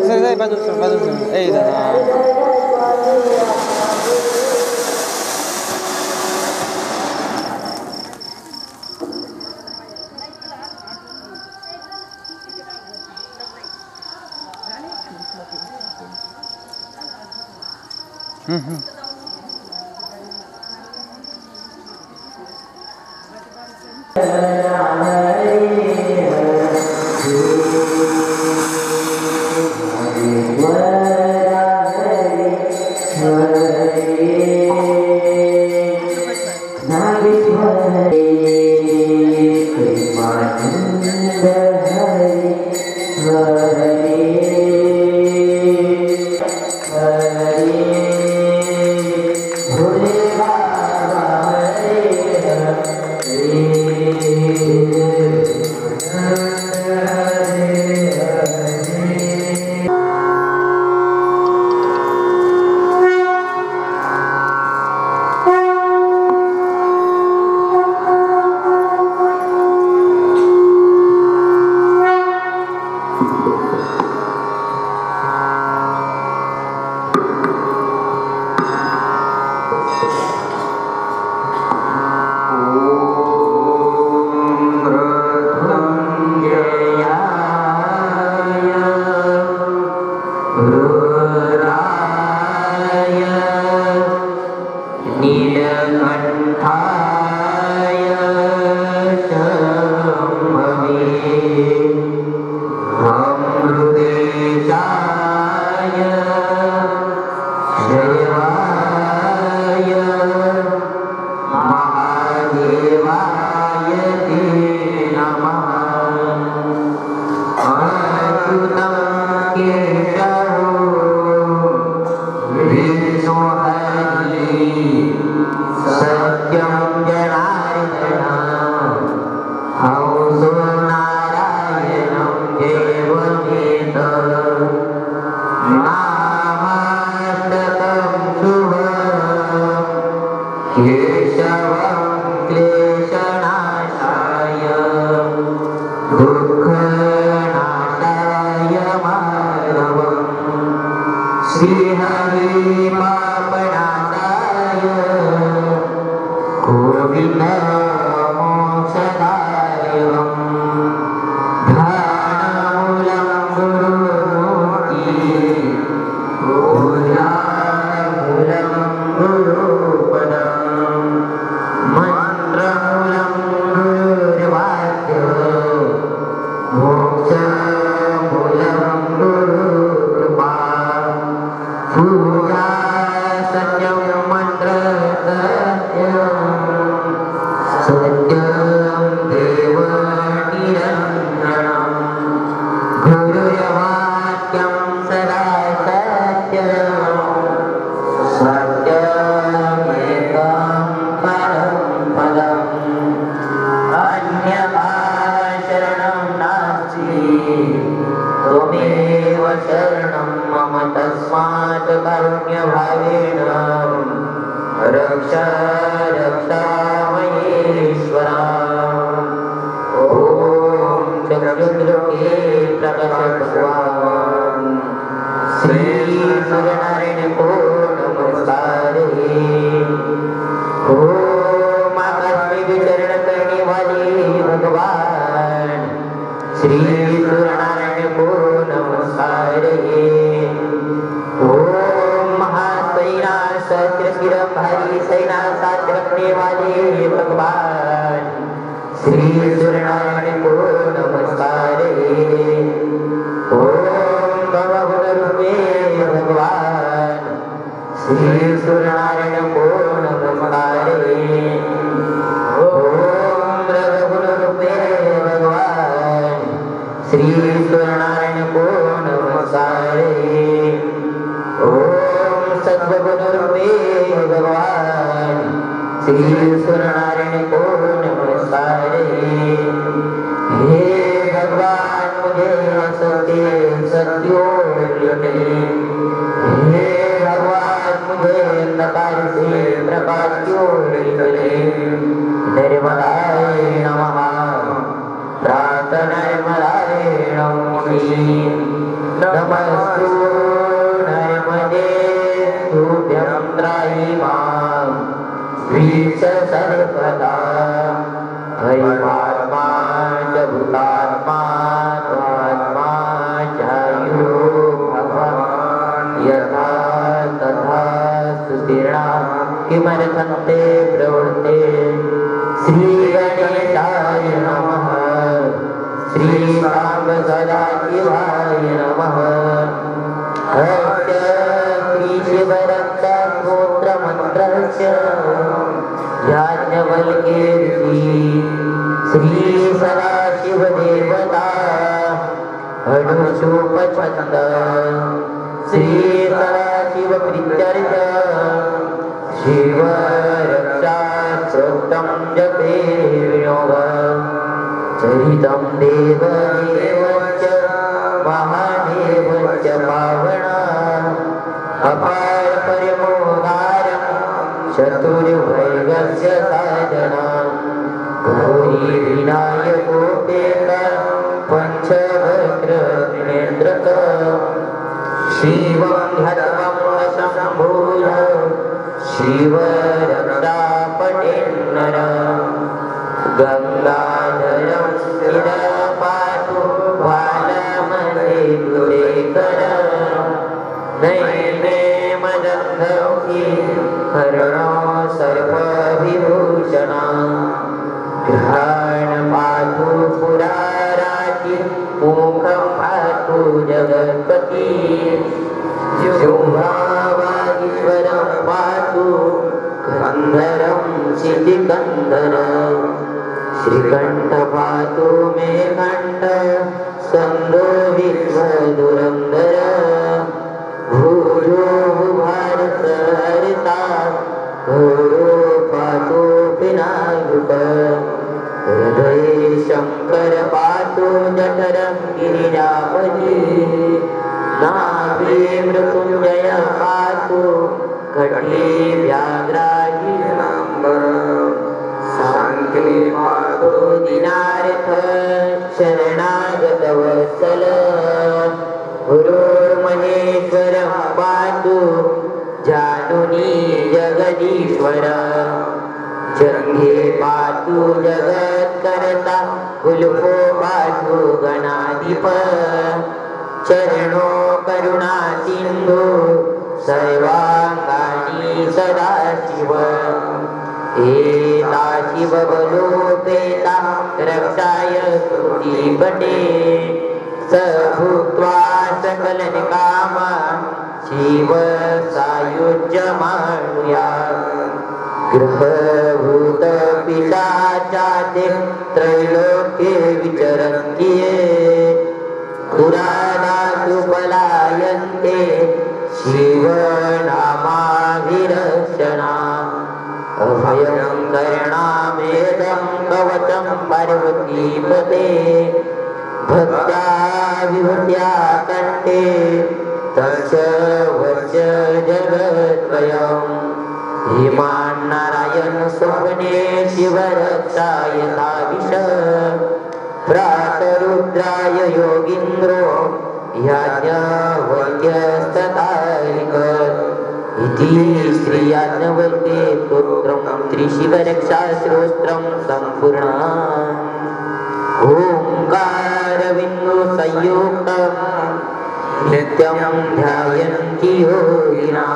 Sir, bagus, भगवान श्री सूर्यनारायण को नमस्कारे। ओम सद्गुरुरूपे भगवान श्री सूर्यनारायण को नमस्कारे। हे भगवान मुझे सत्य सत्यो मिले, हे भगवान मुझे अंधकार से प्रकाश क्यों मिले। नर्मदाय नमः, प्रार्थना नर्मदाय नमः। नमस्तु नर्मदे तुभ्यं त्राहि मां द्विष सर्वदा। हरिमात्मा च भूतात्मा त्वात्मा चायो भगवान् यथा तथा सुतीर्णा किमर्थं ते प्रवृत्ते। श्री गणेशाय नमः, श्री सांब सदाशिवाय नमः। श्री शिवरक्षा स्तोत्र मंत्रस्य याज्ञवल्क्य श्री सदाशिव देवता अनुषोपछंद श्री सदाशिव प्रीत्यर्थ शिव रक्षा श्रोत्रं जपे विनोद। चरितं देवदेवस्य महादेवस्य पावना अपार परमोदारं चतुर्भैगस्य साधना। गौरी विनायकोपेता पंचवक्र त्रिनेत्रक शिवं ध्यात्वा शम्भूय शिव रक्षा पटेन्नर। गंगाधरं शिरपातु बालमते दुरेकर। नयने मदन्धौहि हरणो सर्पविभूषणा। गृहाण पातु पुराराजि मुखं पातु जगत्पति। शुभावागीश्वरं पातु कंधरं सिद्धिकंधर। श्रीकंठ पातु मे कंठ स्कंदो विश्वधुरंधर। भूयो भारत हरिता घोरो पातु विनायक। हृदये शंकर पातु जठरं गिरिजापति। नाभि मृत्युंजय पातु कटी व्याघ्राजिनाम्बर। सांख्ये पातु दीनार्थ शरणागत वत्सल। गुरुर्महेश्वरं पातु जानुनी जगदीश्वर। जंघे पातु जगत्कर्ता कुलपो पातु गणाधिप। चरणो करुणा सिंधु सर्वांगानि सदाशिव। एता शिव बलोपेता रक्षाय स्तुतिपटे। स भूत्वा सकल निकामा शिव सायुज्यमानुयात्। ग्रहभूत पिशाचाते त्रैलोक्ये विचरन्ति ये। पुराणासु पलायन्ते शिव नामाभिरक्षणा। अभयं कर्णामेदं कवचं पार्वतीपते। भक्त्या विभूत्या कण्ठे तस्य वस्य जगत्त्रयम्। हिमान् नारायण स्वप्ने शिवरक्षायताविष। प्रातरुद्राय योगीन्द्रो याज्ञवल्क्यस्तदायक। इति श्री याज्ञवल्क्ये स्तोत्रं त्रिशिवरक्षास्तोत्रं सम्पूर्णम्। ओंकारबिन्दु संयुक्तं नित्यं ध्यायन्ति योगिनः।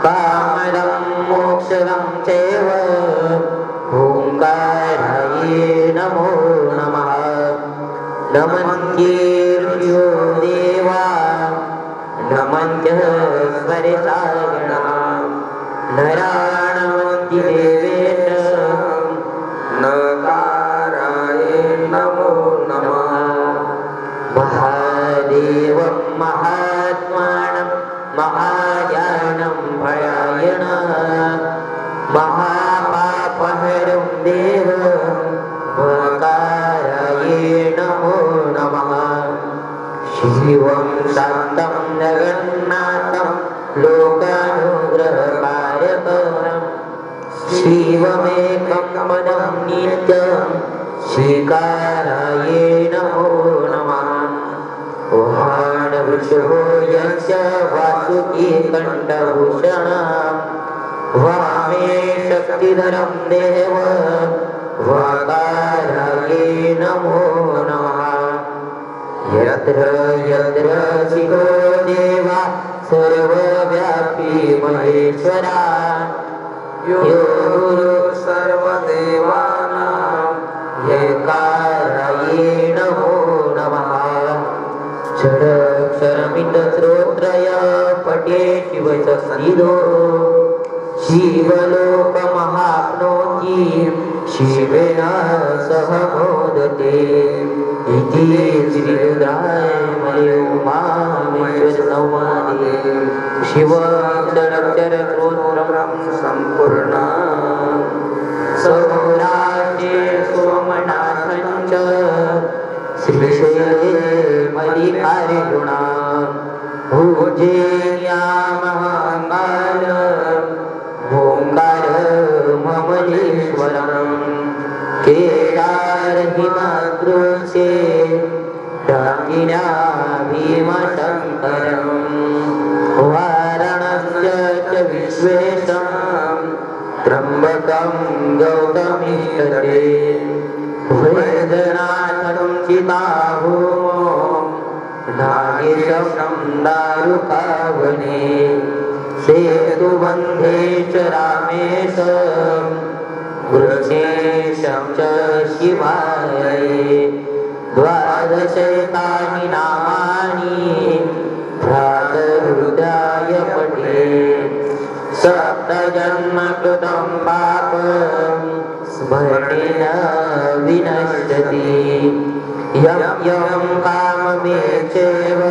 कामदं मोक्षदं चैव ओंकाराय नमो नमः। नमन्त्येभ्यो देवा नमन्त्यः स्वरितागणा। नराणमन्ति देवेश नकाराय नमो नमः। शिवमेकं पदं नित्यं श्रीकाराय नमो नमः वाणवृषभो यस्य वासुकी कण्ठभूषणं वामे शक्तिधरं देव वाकाराय नमो नमः यत्र यत्र शिवो देवा सर्वव्यापी महेश्वरा यो गुरु सर्वदेवानां एकाराय नमो नमः षडक्षरमितश्रोत्रय पठे शिवसंनिधो शिवलोकमहाप्नोति शिवेन सह मोदते इति श्रीरुद्राय उमामेश्वरसंवादे शिवक्षरक्षरस्तोत्रं सम्पूर्णं सौराष्ट्रे सोमनाथञ्च श्रीशैले मल्लिकार्जुना उज्जयिन्यामहङ्कार ओंकार ममलेश्वरं केदारहिमदृशे दाकिन्या भीमशङ्करं वाराणस्य च विश्वेशं त्र्यम्बकं गौतमीष्टदे वैद्यनाथं चिताभूमो नागेशं दारुकावने सेतुबन्धे च रामेश वृषेशं च शिवाय द्वादशैतानि नामानि भ्रातरुद्राय पठे सप्तजन्मकृतं पापं स्मरणेन विनश्यति यं यं काममेच्छेव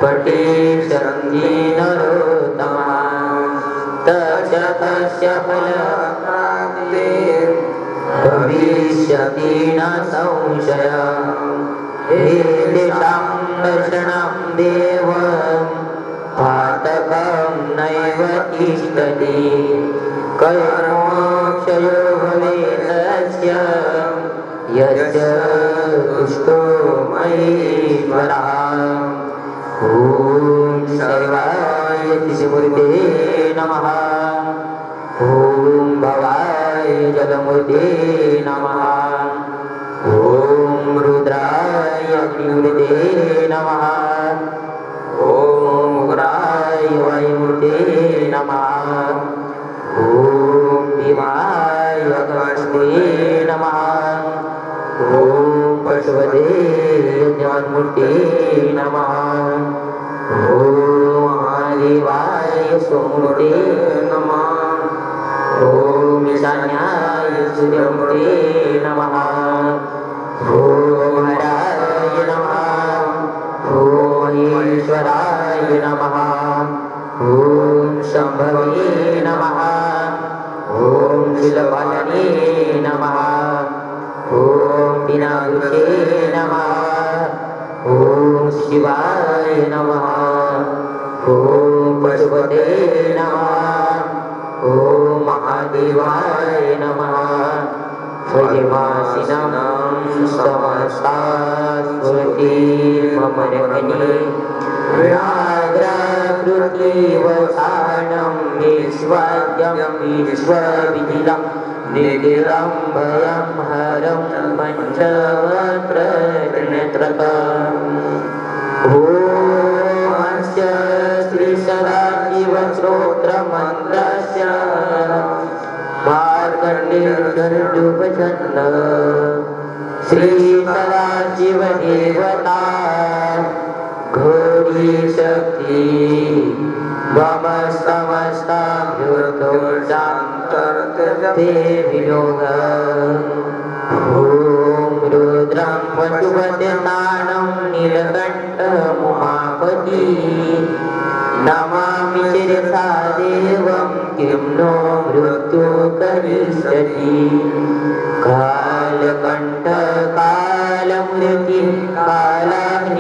पठे सन्ति नरोत्तमः तस्य फलप्राप्ते भविष्यति न संशयः एतेषां दर्शनं देव पातकं नैव तिष्ठति कर्मोक्षयो भवेत् तस्य यस्य दुष्टो महेश्वरः ॐ शैवाय शिवमूर्ते नमः ॐ भवाय जलमूर्ते नमः ॐ रुद्राय अग्निमूर्ते नमः ॐ उग्राय वायुमूर्ते नमः ॐ भीमाय आकाशमूर्ते नमः ॐ पशुपते यज्ञमूर्ते नमः ॐ महादेवाय सोममूर्ते नमः ॐ ईशान्याय सूर्यमूर्ते नमः ॐ हराय नमः ॐ ईश्वराय नमः ॐ शम्भवे नमः ॐ शिलपालने नमः ॐ विनाशे नमः ॐ शिवाय नमः ॐ पशुपते नमः ॐ महादेवाय नमः स्वयमासिनं समस्तास्मृति मम रमणी व्याघ्राकृतिवसानं विश्वाद्यं विश्वविदिलं निगिलं भयं हरं पञ्चवक्त्रनेत्रकम् ॐ श्रीसदाशिवस्तोत्रमन्त्रस्य मार्कण्डेयगरुडोपछन्द श्रीसदाशिवदेवता घोरी शक्ति मम समस्ताभ्युर्दोषान्तर्त्यजते वियोग ॐ रुद्रं पशुपतिनानं नीलकण्ठमुमापति नमामि शिरसा देवं किं नो मृत्यु करिष्यति कालकण्ठ कालमृति कालाग्निकालनाशन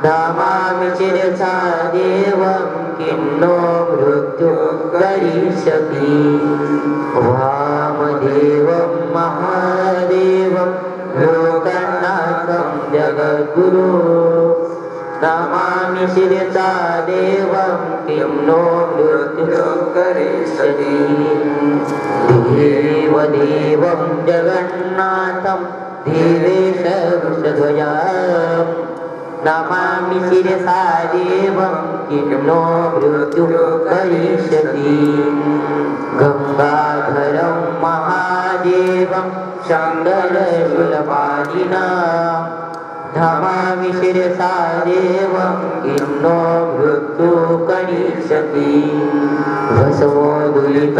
नमामि शिरसा देवं किं नो मृत्यु मृत्यू करिष्यति वामदेवं महादेवं लोकनाथं जगद्गुरु नमामि शिरसा देवं किं नो मृत्यु करिष्यति देवदेवं जगन्नाथं देवेश वृषध्वजम् नमामि शिरसा देवं किं नो मृत्यु करिष्यति गंगाधरं महादेवं शङ्करशूलपाणिनां नमामि शिरसा देवं किं नो मृत्यु करिष्यति भस्मोदुलितसर्वाणां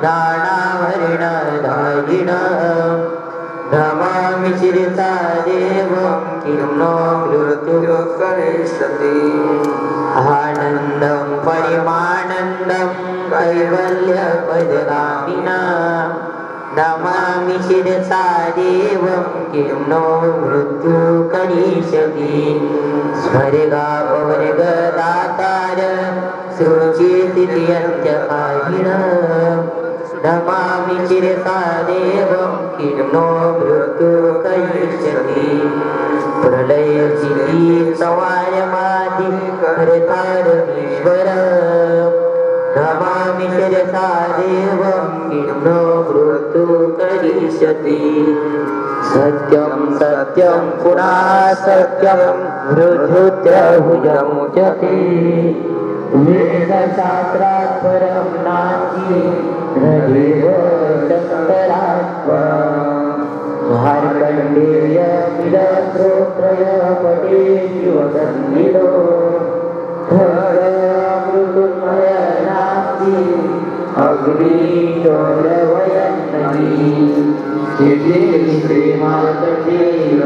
नानाभरणधारिणं नमामि शिरसा देवं किं नो मृत्यु करिष्यति आनन्दं परिमानन्दं कैवल्यपदगामिनां नमामि शिरसा देवं किं नो मृत्यु करिष्यति स्वर्गापवर्गदातार सृष्टिस्थित्यन्त्यकारिणं नमामि शिरसा देवं किं नो मृत्यु करिष्यति प्रलयस्थिति संहारमादि कर्तारमीश्वरं नमामि शिरसा देवं किं नो मृत्यु करिष्यति सत्यं सत्यं पुनः सत्यं मृत्युत्रभुजमुच्यते वेदशास्त्रात् परं नास्ति नैव शङ्करात्परम् मार्कण्डेय मिलश्रोत्रय पटे शिवसन्निधो मृत्युमय नास्ति अग्निशोरवयन्नहि श्रीमार्कण्डेय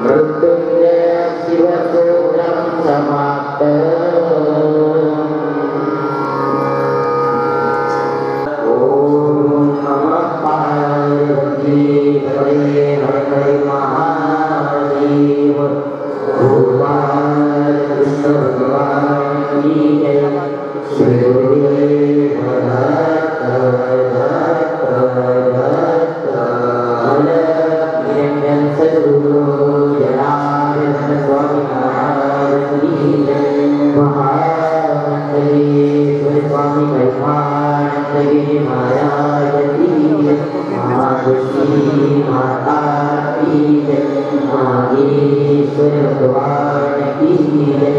मृत्युञ्जय शिवस्तोत्रं समाप्तम् महादेव भगवान कृष्ण भगवान की जय श्रीदेव भक्त निरंजन सद्गुरु जनार्दन स्वामी महाराज की जय महामंडलेश्वर स्वामी महिमानंदगिरि महाराज की जय महागुरुजी माता की जय महागेश्वर भगवान की जय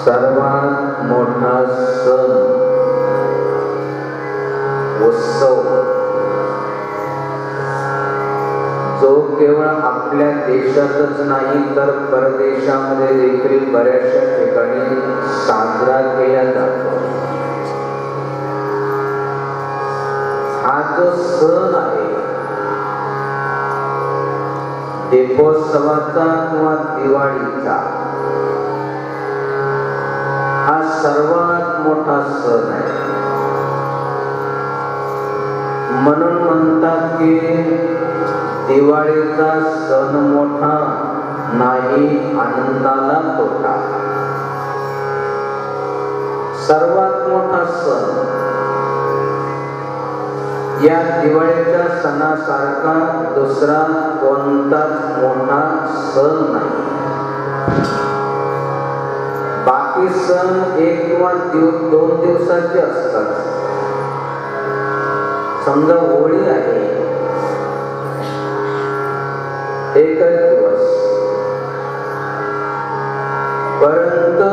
सर्वात मोठा सण उत्सव जो केवळ आपल्या देशातच नाही तर परदेशामध्ये देखील बऱ्याचशा ठिकाणी साजरा केला जातो. हा जो सण आहे दीपोत्सवाचा किंवा दिवाळीचा, हा सर्वात मोठा सण आहे. म्हणून म्हणतात की दिवाळीचा सण मोठा नाही आनंदाला तोटा. सर्वात मोठा सण, या दिवाळीच्या सणासारखा दुसरा कोणताच मोठा सण नाही. बाकी सण एक किंवा दोन दिवसाचे असतात. समजा होळी आहे, एकच दिवस, परंतु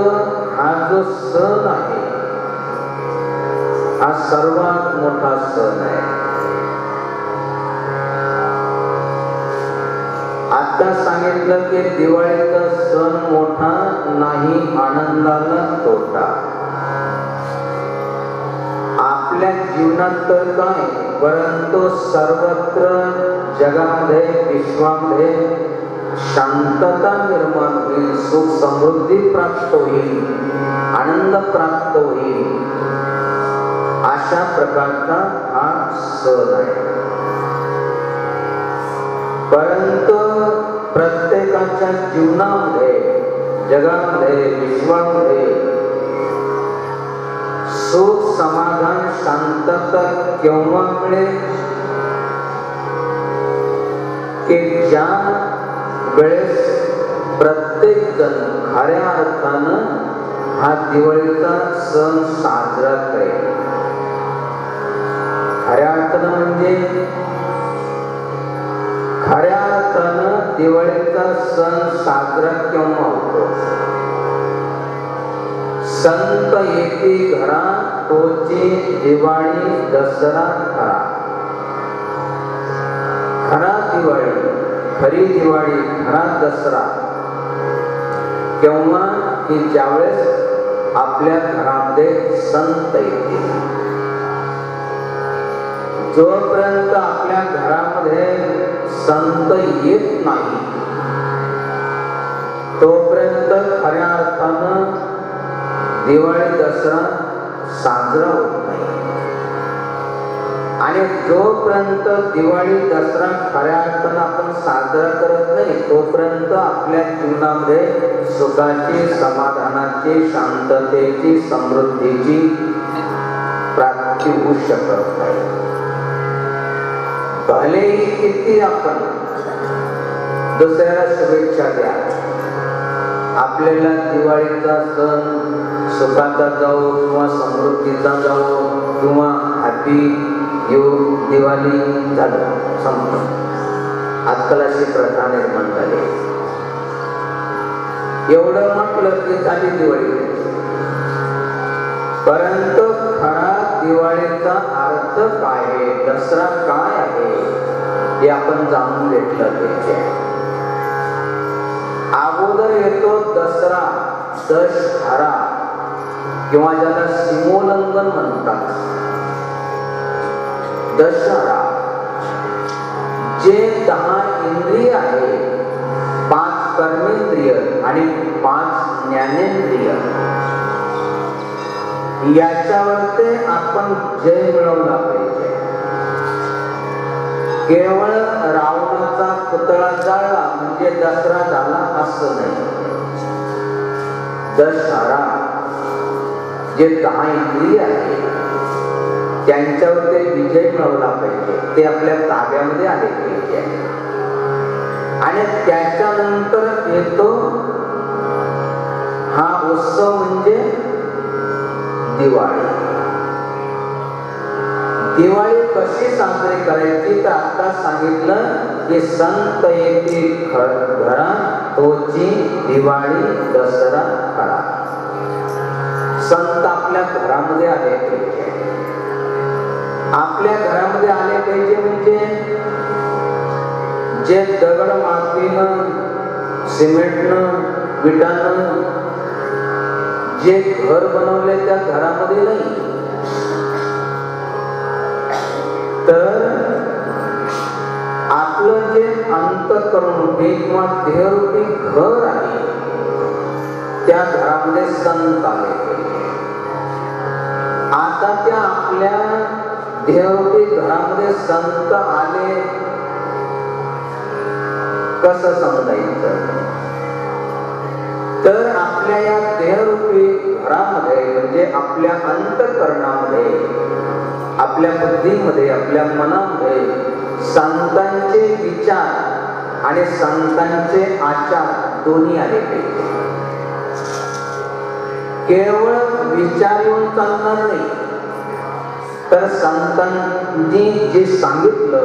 हा जो सण आहे हा सर्वात मोठा सण आहे. आता सांगितलं की दिवाळीचा सण मोठा नाही आनंदाला तोटा. आपल्या जीवनात तर काय, परंतु सर्वत्र जगामध्ये विश्वामध्ये शांतता निर्माण होईल, सुख समृद्धी प्राप्त होईल, आनंद प्राप्त होईल, अशा प्रकारचा हा सण आहे. परंतु प्रत्येकाच्या जीवनामध्ये, जगामध्ये, विश्वामध्ये सुख, समाधान, शांतता केव्हा मिळेल की ज्या वेळेस प्रत्येक जण खऱ्या अर्थानं हा दिवाळीचा सण साजरा करेल. खऱ्या अर्थानं म्हणजे खऱ्या अर्थानं दिवाळीचा सण साजरा केव्हा होतो? संत येती घरा तोची दिवाळी दसरा खरा. खरा दिवाळी, खरी दिवाळी, खरा दसरा केव्हा की ज्यावेळेस आपल्या घरामध्ये संत येतील. जोपर्यंत आपल्या घरामध्ये संत येत नाही तोपर्यंत खऱ्या अर्थानं दिवाळी दसरा साजरा होत नाही. आणि जोपर्यंत दिवाळी दसरा खऱ्या अर्थानं आपण साजरा करत नाही तोपर्यंत आपल्या जीवनामध्ये सुखाची, समाधानाची, शांततेची, समृद्धीची प्राप्ती होऊ शकत नाही. भलेही किती आपण दुसऱ्याला शुभेच्छा द्या, आपल्याला दिवाळीचा सण सुखाचा जाओ किंवा समृद्धीचा जाओ किंवा हॅपी दिवाळी झालं संपलं. आजकाल अशी प्रथा निर्माण झाली. एवढं म्हटलं की झाली दिवाळी. परंतु खरा दिवाळीचा अर्थ काय आहे, दसरा काय आहे हे आपण जाणून घेतलं पाहिजे. अगोदर येतो दसरा, दशहरा किंवा ज्याला सीमोल्लंघन म्हणतात. दशहरा जे 10 इंद्रिय आहे, 5 कर्मेंद्रिय आणि 5 ज्ञानेंद्रिय याच्यावरती आपण जय मिळवला पाहिजे. केवळ रावणाचा पुतळा जाळला म्हणजे दसरा झाला असं नाही. दशहरा जे 10 इंद्रिय आहे त्यांच्यावरती विजय मिळवला पाहिजे, ते आपल्या ताब्यामध्ये आले पाहिजे. आणि त्याच्यानंतर येतो हा उत्सव म्हणजे दिवाळी. दिवाळी कशी साजरी करायची तर आता सांगितलं की संत येती घरा तोची दिवाळी दसरा खरा. संत आपल्या घरामध्ये आले पाहिजे. आपल्या घरामध्ये आले पाहिजे म्हणजे जे दगड मातीनं, सिमेंटनं, विटानं जे घर बनवले त्या घरामध्ये नाही, तर आपलं जे अंतःकरणरूपी किंवा देहरूपी घर आहे त्या घरामध्ये संत आले पाहिजे. आता त्या आपल्या देहरूपी घरामध्ये संत आले कसं समजायचं तर आपल्या या देहरूपी घरामध्ये म्हणजे आपल्या अंतःकरणामध्ये, आपल्या बुद्धीमध्ये, आपल्या मनामध्ये संतांचे विचार आणि संतांचे आचार दोन्ही आले पाहिजे. केवळ विचार येऊन चालणार नाही, तर संतांनी जे सांगितलं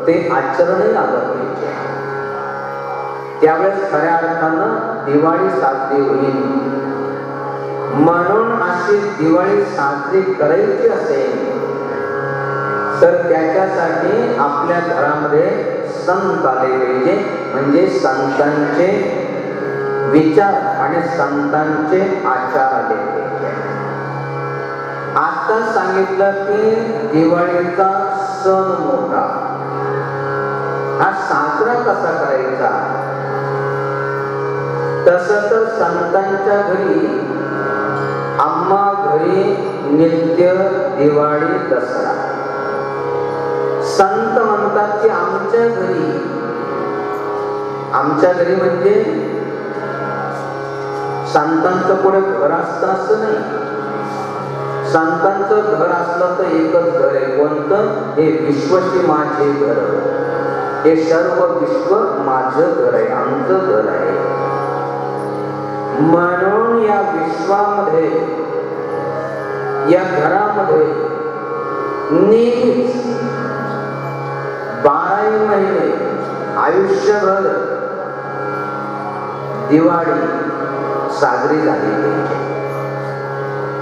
ते आचरणही आलं पाहिजे. त्यावेळेस खऱ्या अर्थानं दिवाळी साजरी होईल. म्हणून अशी दिवाळी साजरी करायची असेल तर त्याच्यासाठी आपल्या घरामध्ये संत आले पाहिजे. म्हणजे संतांचे विचार आणि संतांचे आचार आले पाहिजे. आता सांगितलं की दिवाळीचा सण मोठा, हा साजरा कसा करायचा? तसं तर संतांच्या घरी, आम्हा घरी नित्य दिवाळी दसरा. संत म्हणतात की आमच्या घरी आमच्या घरी म्हणजे संतांचं पुढे घर असतं असं नाही. संतांचं घर असलं तर एकच घर आहे. कोणतं? हे विश्वची माझे घर. हे सर्व विश्व माझं घर आहे, आमचं घर आहे. म्हणून या विश्वामध्ये, या घरामध्ये नेहमीच 12 महिने आयुष्यभर दिवाळी साजरी झाली.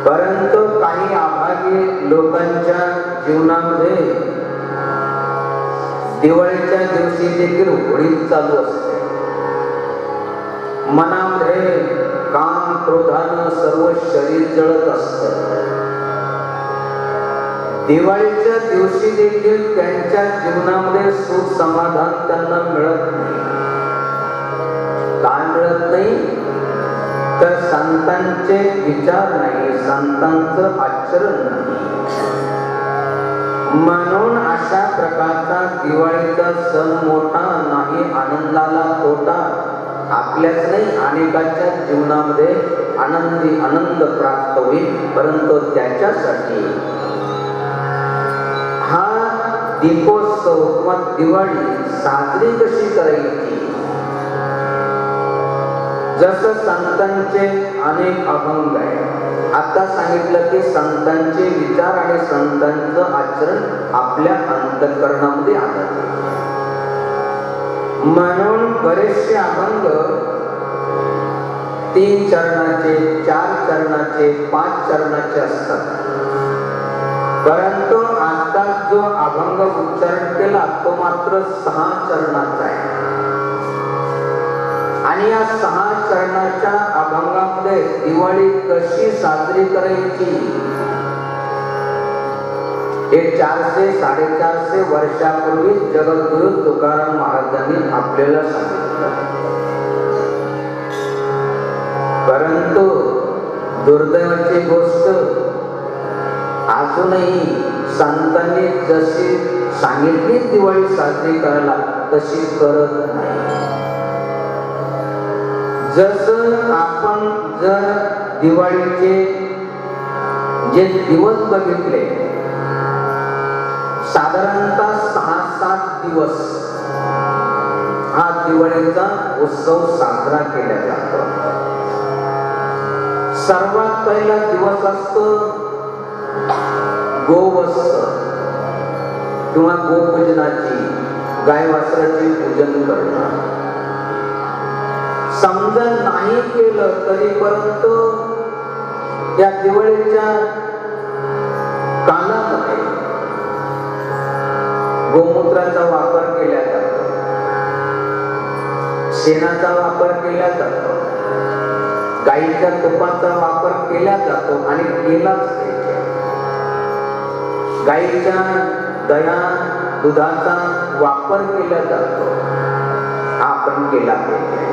परंतु काही अभागी लोकांच्या जीवनामध्ये दिवाळीच्या दिवशी देखील होळी चालू असते. मनामध्ये काम क्रोधानं सर्व शरीर जळत असतं. दिवाळीच्या दिवशी देखील त्यांच्या जीवनामध्ये सुख समाधान त्यांना मिळत नाही. काय मिळत नाही? तर संतांचे विचार नाही, संतांचं आचरण नाही. म्हणून अशा प्रकारचा दिवाळीचा सण मोठा नाही, आनंदाला तोटा. आपल्याच नाही, अनेकांच्या जीवनामध्ये आनंद प्राप्त होईल. परंतु त्याच्यासाठी हा दीपोत्सव किंवा दिवाळी साजरी कशी करायची? जसं संतांचे अनेक अभंग आहे. आता सांगितलं की संतांचे विचार आणि संतांचं आचरण आपल्या अंतःकरणामध्ये आलं. म्हणून बरेचसे अभंग 3 चरणाचे, 4 चरणाचे, 5 चरणाचे असतात. परंतु आता जो अभंग उच्चारण केला तो मात्र 6 चरणाचा आहे. आणि या 6 चरणाच्या अभंगामध्ये दिवाळी कशी साजरी करायची हे 400-450 वर्षापूर्वी जगद्गुरु तुकाराम महाराजांनी आपल्याला सांगितलं. परंतु दुर्दैवाची गोष्ट, अजूनही संतांनी जशी सांगितली दिवाळी साजरी करायला तशी करत नाही. जसं आपण जर दिवाळीचे जे दिवस बघितले, साधारणतः 6-7 दिवस हा दिवाळीचा उत्सव साजरा केला जातो. सर्वात पहिला दिवस असतो गोवत्स किंवा गोपूजनाची, गाय वासराची पूजन करणं. समजा नाही केलं तरी परंतु या दिवाळीच्या कालामध्ये गोमूत्राचा वापर केला जातो, शेणाचा वापर केला जातो, गाईच्या तुपाचा वापर केला जातो आणि केलाच पाहिजे. गाईच्या दया दुधाचा वापर केला जातो, आपण केला पाहिजे.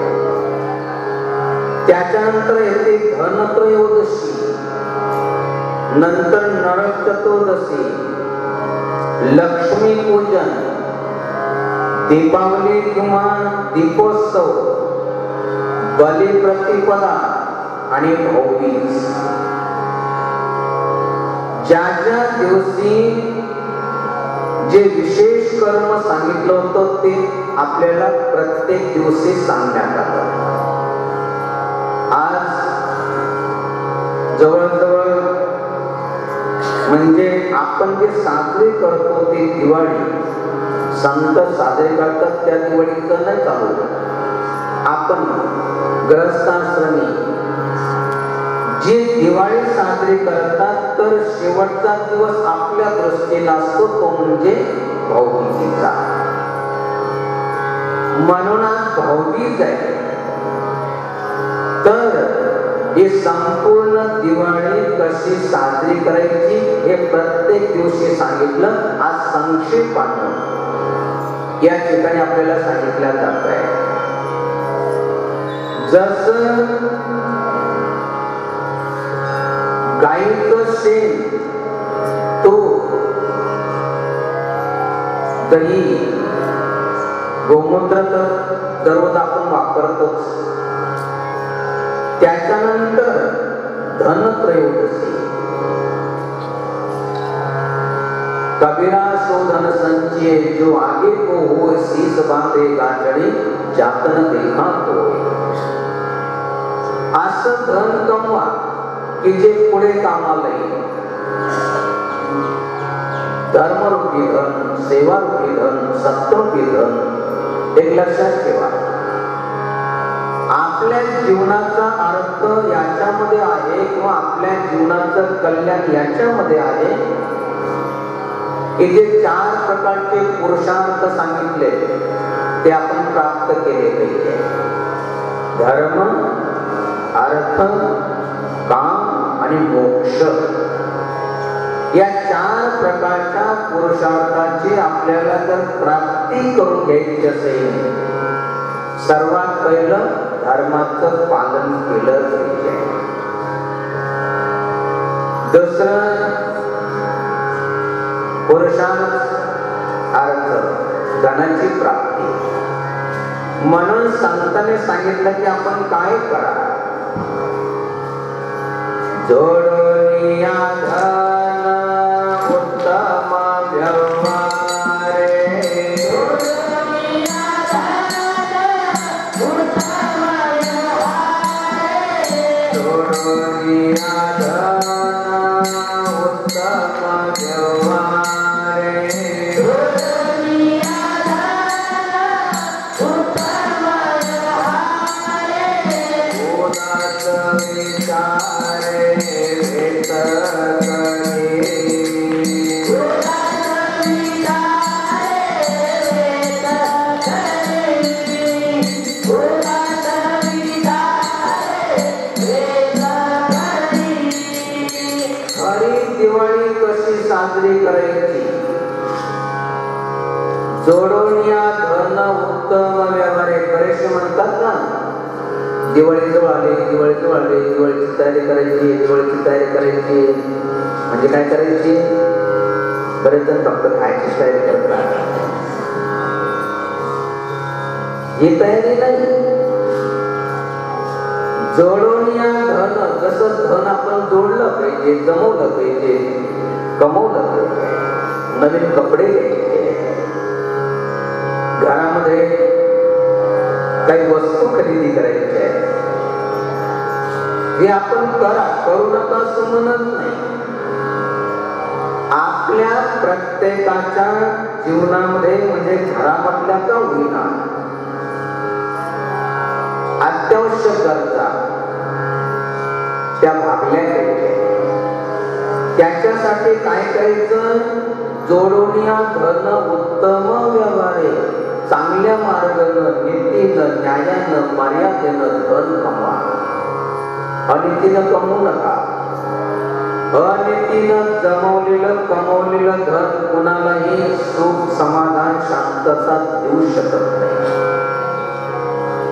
त्याच्यानंतर येते धनत्रयोदशी, नंतर नरक चतुर्दशी, लक्ष्मी पूजन, दीपावली किंवा दीपोत्सव, बलिप्रतिपदा आणि भाऊबीज. ज्या ज्या दिवशी जे विशेष कर्म सांगितलं होतं ते आपल्याला प्रत्येक दिवशी सांगण्यात आलं. आज जवळजवळ म्हणजे आपण जे साजरी करतो ते दिवाळी संत साजरे करतात त्या दिवाळीचं नाही चालू. आपण ग्रहस्थाश्रमी जी दिवाळी साजरी करतात तर शेवटचा दिवस आपल्या दृष्टीला असतो तो म्हणजे भाऊबीजेचा. म्हणून आज भाऊबीज आहे. तर ही संपूर्ण दिवाळी कशी साजरी करायची हे प्रत्येक दिवशी सांगितलं. आज संक्षेपाने या ठिकाणी आपल्याला सांगितलं जात आहे. जसं गाईचं शेण, तूप, दही, गोमूत्र तर दररोज आपण वापरतोच. त्याच्यानंतर धनत्रयोदशी. कबीरा सो धन संचिये जो आगे को हो शीस बांधे गाठडी जातन देखा होय. असं धन कमवा की जे पुढे कामाला येईल. धर्मरूपी धन, सेवारूपी धन, सत्वरूपी धन. एक लक्षात ठेवा, आपल्या जीवनाचा अर्थ याच्यामध्ये आहे किंवा आपल्या जीवनाचं कल्याण याच्यामध्ये आहे की जे 4 प्रकारचे पुरुषार्थ सांगितले ते आपण प्राप्त केले पाहिजे. धर्म, अर्थ, काम आणि मोक्ष या 4 प्रकारच्या पुरुषार्थाची आपल्याला जर प्राप्ती करून घ्यायची असेल, सर्वात पहिलं धर्माचं पालन केलं पाहिजे. दुसरं पुरुषार्थ, अर्थ, धनाची प्राप्ती. म्हणून संतांनी सांगितलं की आपण काय करा. जोडोनिया धन उत्तम व्यवहारे. जोडोनिया धन उत्तम व्यवहारे. जोडोनिया धन उत्तम व्यवहारे. जोडोनिया धन उत्तम व्यवहारे. उदास विचारे भेट करी. उदास विचारे भेट करी. उदास विचारे भेट करी. खरी दिवाळी कशी साजरी करायची. जोडोनिया धन उत्तम व्यवहारे. बरेचसे म्हणतात ना, दिवाळी जवळ आली, दिवाळी जवळ आली, दिवाळीची तयारी करायची, दिवाळीची तयारी करायची. म्हणजे काय करायची. बरेच जण फक्त खायची तयारी करतात. ही तयारी नाही. जोडोनिया धन, जसं धन आपण जोडलं पाहिजे, जमवलं पाहिजे, कमवलं पाहिजे. नवीन कपडे घ्यायचे, घरामध्ये काही वस्तू खरेदी करायची आहे, हे आपण करा, करू नका असं म्हणत नाही. आपल्या प्रत्येकाच्या जीवनामध्ये म्हणजे घरामधल्या का होईना अत्यावश्यक गरजा त्या भागल्या पाहिजे. त्याच्यासाठी काय करायचं. जोडोनिया धन उत्तम व्यवहारे. चांगल्या मार्गानं, नीतीनं, न्यायानं, मर्यादेनं धन कमवा. अनितीनं कमवू नका. अनितीनं जमवलेलं कमवलेलं धन कुणालाही सुख, समाधान, शांतता देऊ शकत नाही.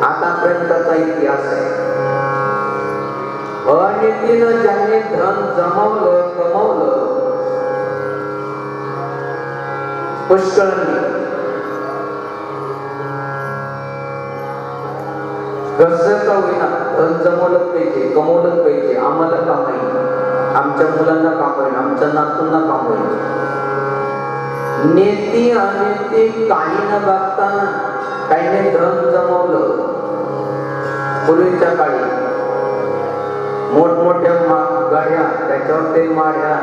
आतापर्यंतचा इतिहास आहे. अनितीनं ज्यांनी धन जमवलं, कमवलं, पुष्कळांनी कसं का होईना धन जमवलं पाहिजे, कमवलं पाहिजे. आम्हाला काम आहे, आमच्या मुलांना काम होईल, आमच्या नातूंना काम होईल. नेती अनिती काही न बघता काहीने धन जमवलं. पूर्वीच्या काळी मोठमोठ्या गाड्या, त्याच्यावर ते माड्या.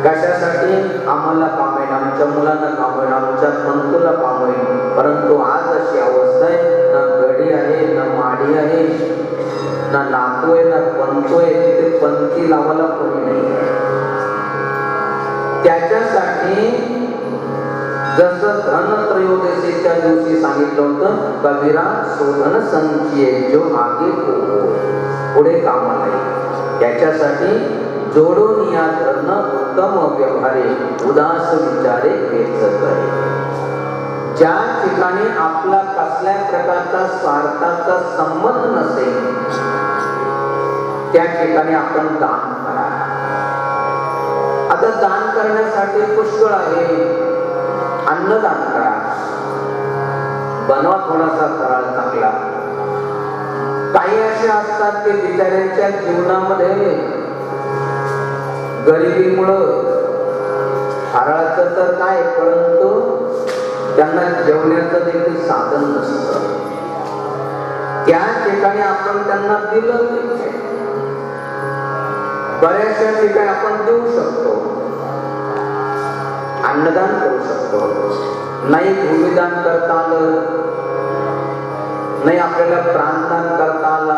कशासाठी. आम्हाला काम होईल, आमच्या मुलांना काम होईल, आमच्या पंतूला काम होईल. परंतु आज अशी अवस्था आहे, ना गडी आहे, ना माडी आहे, ना नातू आहे, ना पंतू आहे. तिथे पंथी लावायला कोणी नाही. त्याच्यासाठी जसं धनत्रयोदशीच्या दिवशी सांगितलं होतं, कबीरा शोधन संचिये जो आगे हो, पुढे कामाला येईल. त्याच्यासाठी जोडोनिया धन उत्तम व्यवहारे. उदास विचारे भेट करे. ज्या ठिकाणी आपला कसल्या प्रकारचा स्वार्थाचा संबंध नसेल त्या ठिकाणी आपण दान करा. आता दान करण्यासाठी पुष्कळ आहे. अन्नदान करा, बनवा थोडासा फराळ चांगला. काही असे असतात की बिचाऱ्यांच्या जीवनामध्ये गरिबीमुळं फराळाचं तर काय, परंतु त्यांना जेवण्याचं देखील साधन नसतं. त्या ठिकाणी आपण त्यांना दिलं पाहिजे. बऱ्याचशा ठिकाणी आपण देऊ शकतो, अन्नदान करू शकतो. नाही भूमिदान करता आलं, नाही आपल्याला प्राणदान करता आला,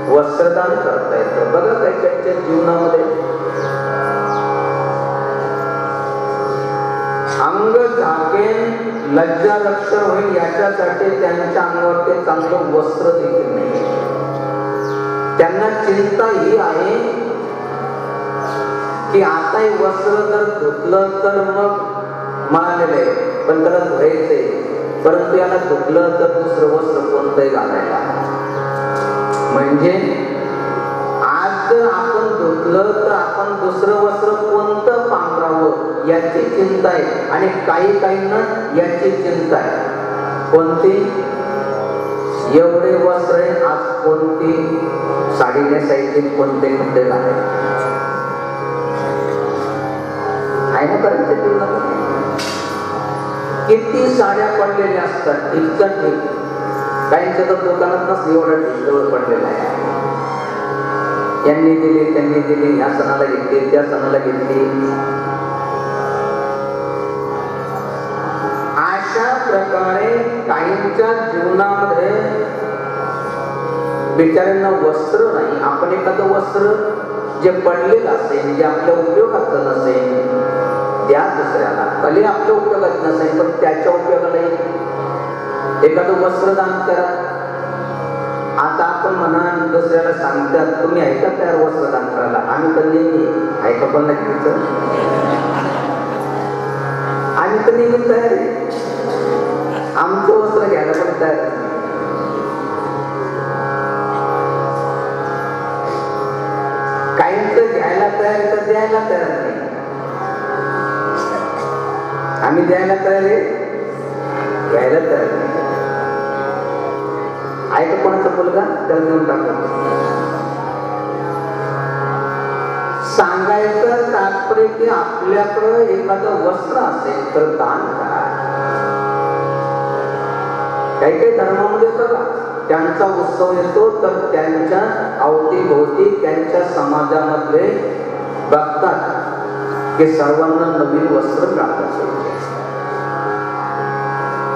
वस्त्रदान करता येतं. बघा त्याच्या जीवनामध्ये अंग झाकेन, लज्जा रक्षण होईल याच्यासाठी त्यांच्या अंगावर ते चांगलं वस्त्र देखील नाही. त्यांना चिंता ही आहे की आता हे वस्त्र जर धुतलं तर मग मिळालेलं आहे, पण त्याला धुवायचंय, परंतु याला धुतलं तर दुसरं वस्त्र कोणतंही घालायला. म्हणजे आज जर आपण धुतलं तर आपण दुसरं वस्त्र कोणतं पांघरावं याची चिंता आहे. आणि काहींना याची चिंता आहे. कोणती? एवढे वस्त्र आहे, आज कोणती साडी नेसायची, कोणते कपडे घालायचे आहे ना. करायचे किती साड्या पडलेल्या असतात. ठीकचा ठीक, काहींच्या तर दुकानात नसली एवढा जवळ पडलेला आहे. यांनी दिली, त्यांनी दिली, या सणाला घेतली, त्या सणाला घेतली. अशा प्रकारे काहींच्या जीवनामध्ये बिचाऱ्यांना वस्त्र नाही. आपण एखादं वस्त्र जे पडलेलं असेल, जे आपल्या उपयोगाचं नसेल, त्या दुसऱ्याला भले आपल्या उपयोगात नसेल पण त्याच्या उपयोगाला एखादं वस्त्र दान करा. आता आपण म्हणा दुसऱ्याला सांगतात तुम्ही ऐका तयार वस्त्र दान करायला, आम्ही तर नेहमी ऐका पण नाही, आम्ही तर नेहमी तयार आहे, आमचं वस्त्र घ्यायला पण तयार आहे. काहींच घ्यायला तयार तर द्यायला तयार नाही. आम्ही द्यायला तयार आहे, घ्यायला तयार नाही. ऐका कोणाचा मुलगा त्याला देऊन टाकतो. सांगायचं तात्पर्य की आपल्याकडं एखादं वस्त्र असेल तर दान करा. काही काही धर्मामध्ये बघा त्यांचा उत्सव येतो तर त्यांच्या अवतीभोवती त्यांच्या समाजामध्ये बघतात की सर्वांना नवीन वस्त्र मिळालं.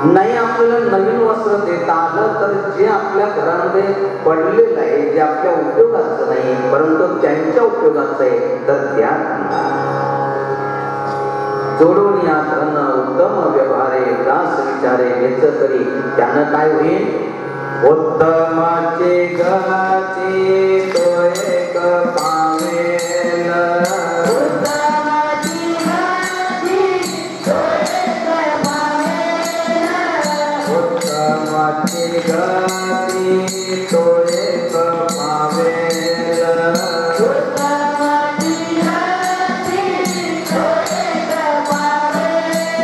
नाही आपल्याला नवीन वस्त्र देता आलं तर जे आपल्या घरामध्ये पडलेलं आहे, जे आपल्या उपयोगाचं नाही परंतु त्यांच्या उपयोगाचं आहे तर त्या जोडून या धन उत्तम व्यवहारे दास विचारे हेच तरी त्यानं काय होईल. उत्तमाचे गती तो एक पावेल, उत्तमाची गती तो एक पावेल, उत्तमाची गती तो एक पावेल, उत्तमाची गती तो एक पावेल,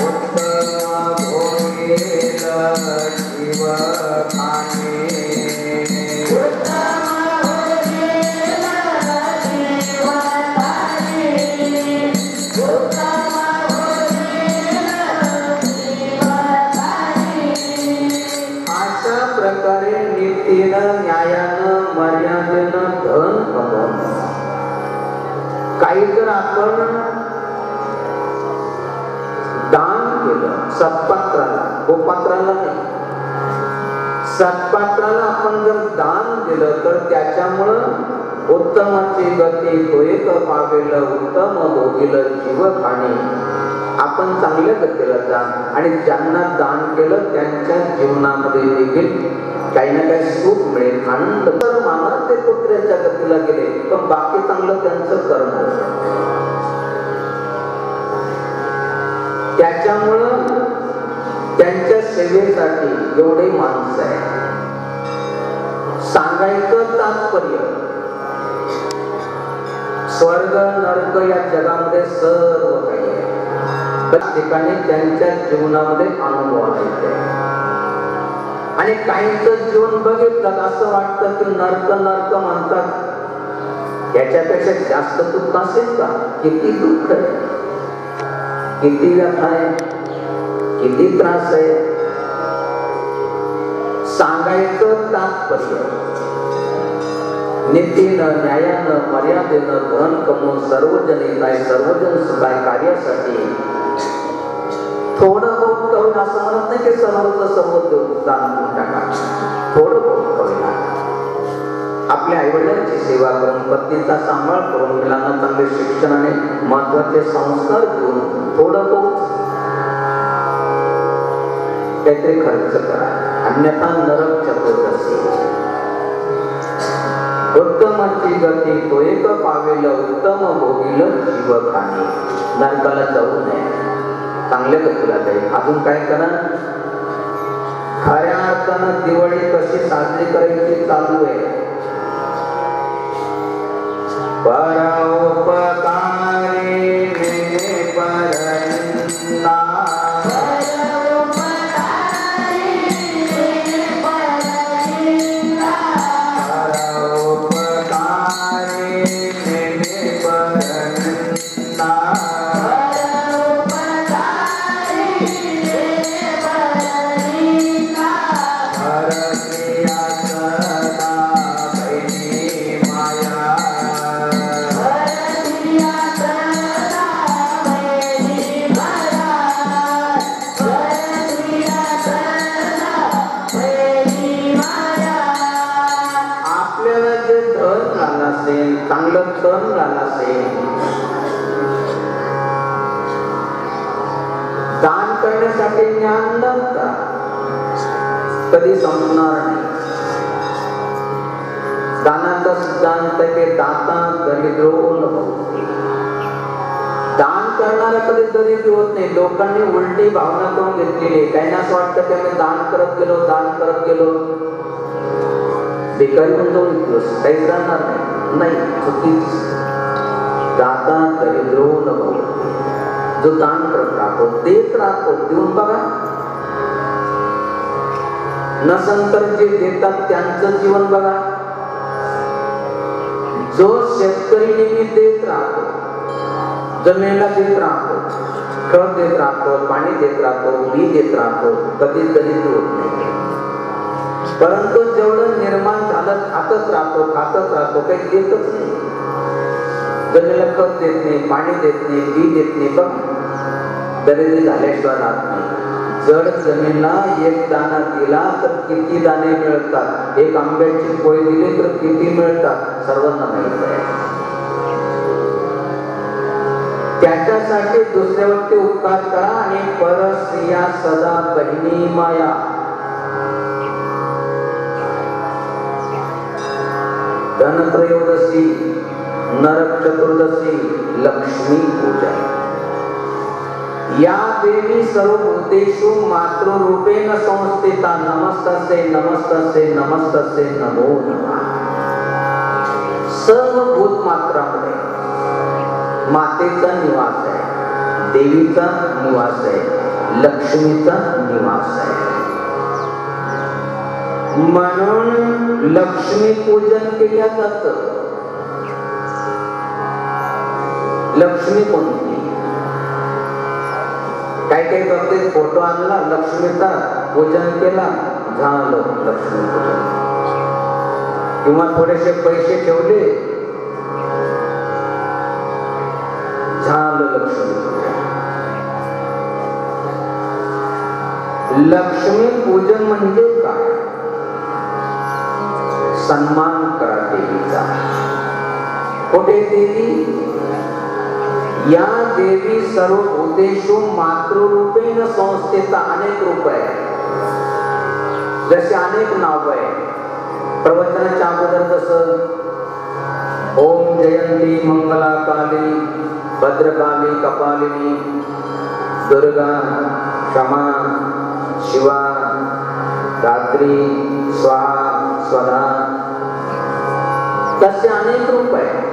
उत्तम भोगेल जीव खाणे, उत्तम भोगेल जीव खाणे, उत्तम भोगेल जीव खाणे. अशा प्रकारे नीतीनं न्यायानं मर्यादेनं धन कमवणं. काही जर आपण दान केलं सत्पात्राला, गोपात्राला नाही, सत्पात्राला आपण जर दान दिलं तर त्याच्यामुळं उत्तमाची गती तो एक पावेल, उत्तम भोगील जीव खाणे. आपण चांगल्या गतीला जा आणि ज्यांना दान केलं त्यांच्या जीवनामध्ये देखील काही ना काही सुख मिळेल, आनंद. तर मामा ते पुत्र्याच्या गतीला गेले पण बाकी चांगलं त्यांचं कर्म, त्याच्यामुळं त्यांच्या सेवेसाठी एवढे माणसं आहे. सांगायचं तात्पर्य स्वर्ग नरक या जगामध्ये सर्व काही आहे. त्या ठिकाणी त्यांच्या जीवनामध्ये अनुभव आले. आणि काहींचं जीवन बघितलं असं वाटतं की नरक नरक म्हणतात, याच्यापेक्षा जास्त दुःख असेल का? किती दुःख आहे, किती व्यथा आहे, किती त्रास आहे. सांगायचं तात्पर्य नीतीनं, न्यायानं, मर्यादेनं धन कमवून सर्वजण येताय, सर्वजण सुखाय कार्यासाठी थोडं बहुत करून असं म्हणत नाही की सर्वच सर्व दान करून टाका. थोडं बहुत करून आपल्या आईवडिलांची सेवा करून, पत्नीचा सांभाळ करून, मुलांना चांगले शिक्षण आणि महत्वाचे संस्कार देऊन थोडं बहुत काहीतरी खर्च करा. अन्यथा नरक चतुर्दशी. उत्तमाची गती तो एक पावेल, उत्तम भोगील जीवखानी. नरकाला जाऊ नये, चांगल्या गतीला जाईल. अजून काय करा, खऱ्या अर्थानं दिवाळी कशी साजरी करायची चालू आहे. परोपकारी परंता चांगलं सण झाला असेल, दान करण्यासाठी ज्ञान नव्हता, कधी संपणार नाही. दानाचा सिद्धांत आहे की दाता दरिद्रो न भवति. दान करणारा कधी दरिद्र होत नाही. लोकांनी उलटी भावना करून घेतलेली. काही असं वाटतं की मी दान करत गेलो, दान करत गेलो, बेकारी होऊन जाऊन काहीच राहणार नाही. नाही, चुकीच. दाता दरिद्रो न भवति. जो दान करत राहतो, देत राहतो, देऊन बघा. नसंतर जे देतात त्यांचं जीवन बघा. जो शेतकरी नेहमी देत राहतो, जमिनीला देत राहतो, खत देत राहतो, पाणी देत राहतो, बी देत राहतो, कधी दरिद्र होत नाही. परंतु जेवढं निर्माण झालं खातच राहतो, खातच राहतो, काही देतच नाही. जमिनीला खत देत नाही, पाणी देत नाही, बी देत नाही, बघ दरिद्र झाल्याशिवाय राहत नाही. जड जमिनीला एक दाणा दिला तर किती दाणे मिळतात, एक आंब्याची पोळी दिली तर किती मिळतात, सर्वांना माहित आहे. त्याच्यासाठी दुसऱ्यावरती उपकार करा. आणि परस्त्रिया सदा बहिणी माया. धनत्रयोदशी, नरक चतुर्दशी, लक्ष्मी पूजा. या देवी सर्वभूतेषु मातृरूपेण संस्थिता. नमस्तस्यै नमस्तस्यै नमस्तस्यै नमो नमः. सर्व भूत मात्रामध्ये मातेचा निवास आहे, देवीचा निवास आहे, लक्ष्मीचा निवास आहे. म्हणून लक्ष्मी पूजन केल्या जातं. लक्ष्मी कोणती? काय काय करते, फोटो आणला लक्ष्मीचा, पूजन केला, झालं लक्ष्मी पूजन. किंवा थोडेसे पैसे ठेवले, झालं लक्ष्मी पूजन. लक्ष्मी पूजन म्हणजे काय? सन्मान करा देवीचा. कुठे देवी? या देवी सर्व भूतेषु मातृरूपेण संस्थिता. अनेक रूप आहे, जसे अनेक नाव आहे. प्रवचनाच्या अगोदर जसं ओम जयंती मंगला काली भद्रकाली कपालिनी दुर्गा क्षमा शिवा धात्री स्वाहा स्वधा, तसे अनेक रूप आहे.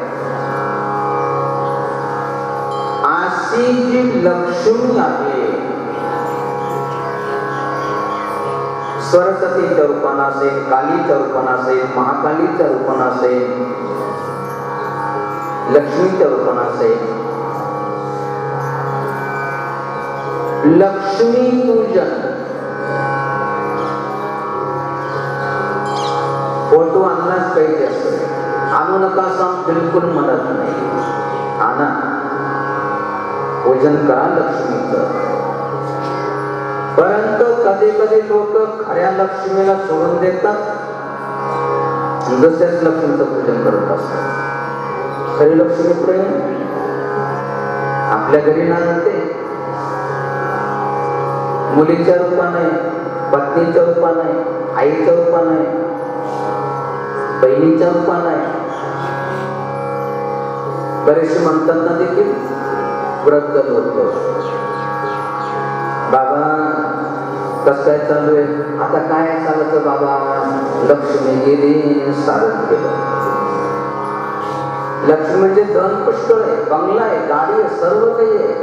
अशी जी लक्ष्मी आहे, सरस्वतीच्या रूपानं असेल, कालीच्या रूपानं असेल, महाकालीच्या रूपानं असेल, लक्ष्मीच्या रूपानं असेल, लक्ष्मी पूजन फोटो आणलाच पाहिजे असं आणू नका असं बिलकुल म्हणत नाही. आणा, पूजन करा लक्ष्मीचं. परंतु कधी कधी लोक खऱ्या लक्ष्मीला सोडून देतात, दुसऱ्याच लक्ष्मीचं पूजन करत असतात. खरी लक्ष्मी पुढे आपल्या घरी नांदते, मुलीच्या रूपाने, पत्नीच्या रूपाने, आईच्या रूपाने, बहिणीच्या रूपाने. बरेचसे म्हणतात ना देखील व्रत होतो, बाबा कसं काय चालू आहे, आता काय चालतं बाबा, लक्ष्मी गेली सारं केलं. लक्ष्मी म्हणजे धन पुष्कळ आहे, बंगला आहे, गाडी आहे, सर्व काही आहे.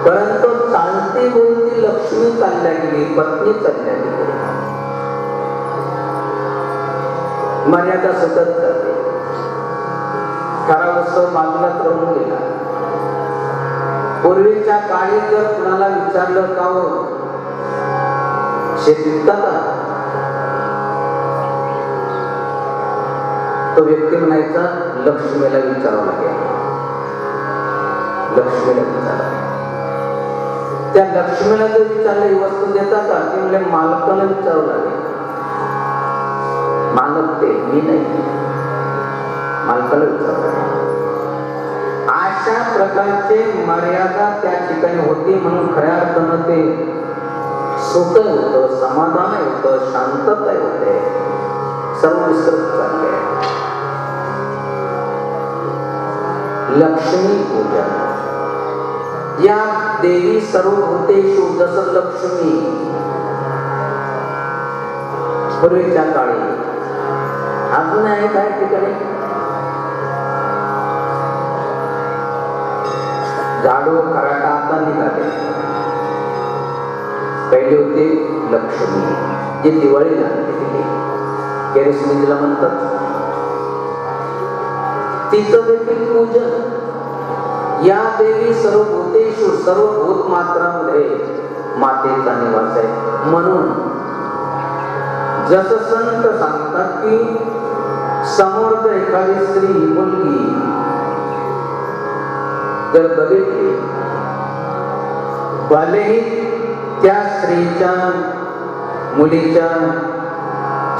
परंतु चालती बोलती लक्ष्मी चालल्या गेली, पत्नी चालल्या गेली, मर्यादा सतत जाते. खरा उत्सव बाजूलाच राहून गेला. पूर्वीच्या काळी जर कुणाला विचारलं का हो शेतीत का, तो व्यक्ती म्हणायचा लक्ष्मीला विचारावं लागेल, लक्ष्मीला विचारावं. त्या लक्ष्मीला जर विचारलं ही वस्तू देता का, ती म्हणजे मालकाला विचारावं लागेल. मालक ते, मी नाही, मालकाला विचारावं लागेल. अशा प्रकारचे मर्यादा त्या ठिकाणी होती. म्हणून खऱ्या अर्थानं ते सुख होतं, समाधान होतं, शांतता होते, सर्व विसरत चालले. लक्ष्मी पूजन, या देवी सर्वभूतेषु, जसं लक्ष्मी पूर्वीच्या काळी, अजून आहे काय ठिकाणी झाडू खराटा आता निघाले. पहिले होते लक्ष्मी, जे दिवाळीला केरसमिला म्हणतात, तिचं देखील पूजन. या देवी सर्वभूतेषु, सर्व भूत मात्रामध्ये मातेचा निवास आहे. म्हणून जसं संत सांगतात की समोर जर एखादी स्त्री, मुलगी जर बघितली, भलेही त्या स्त्रीच्या, मुलीच्या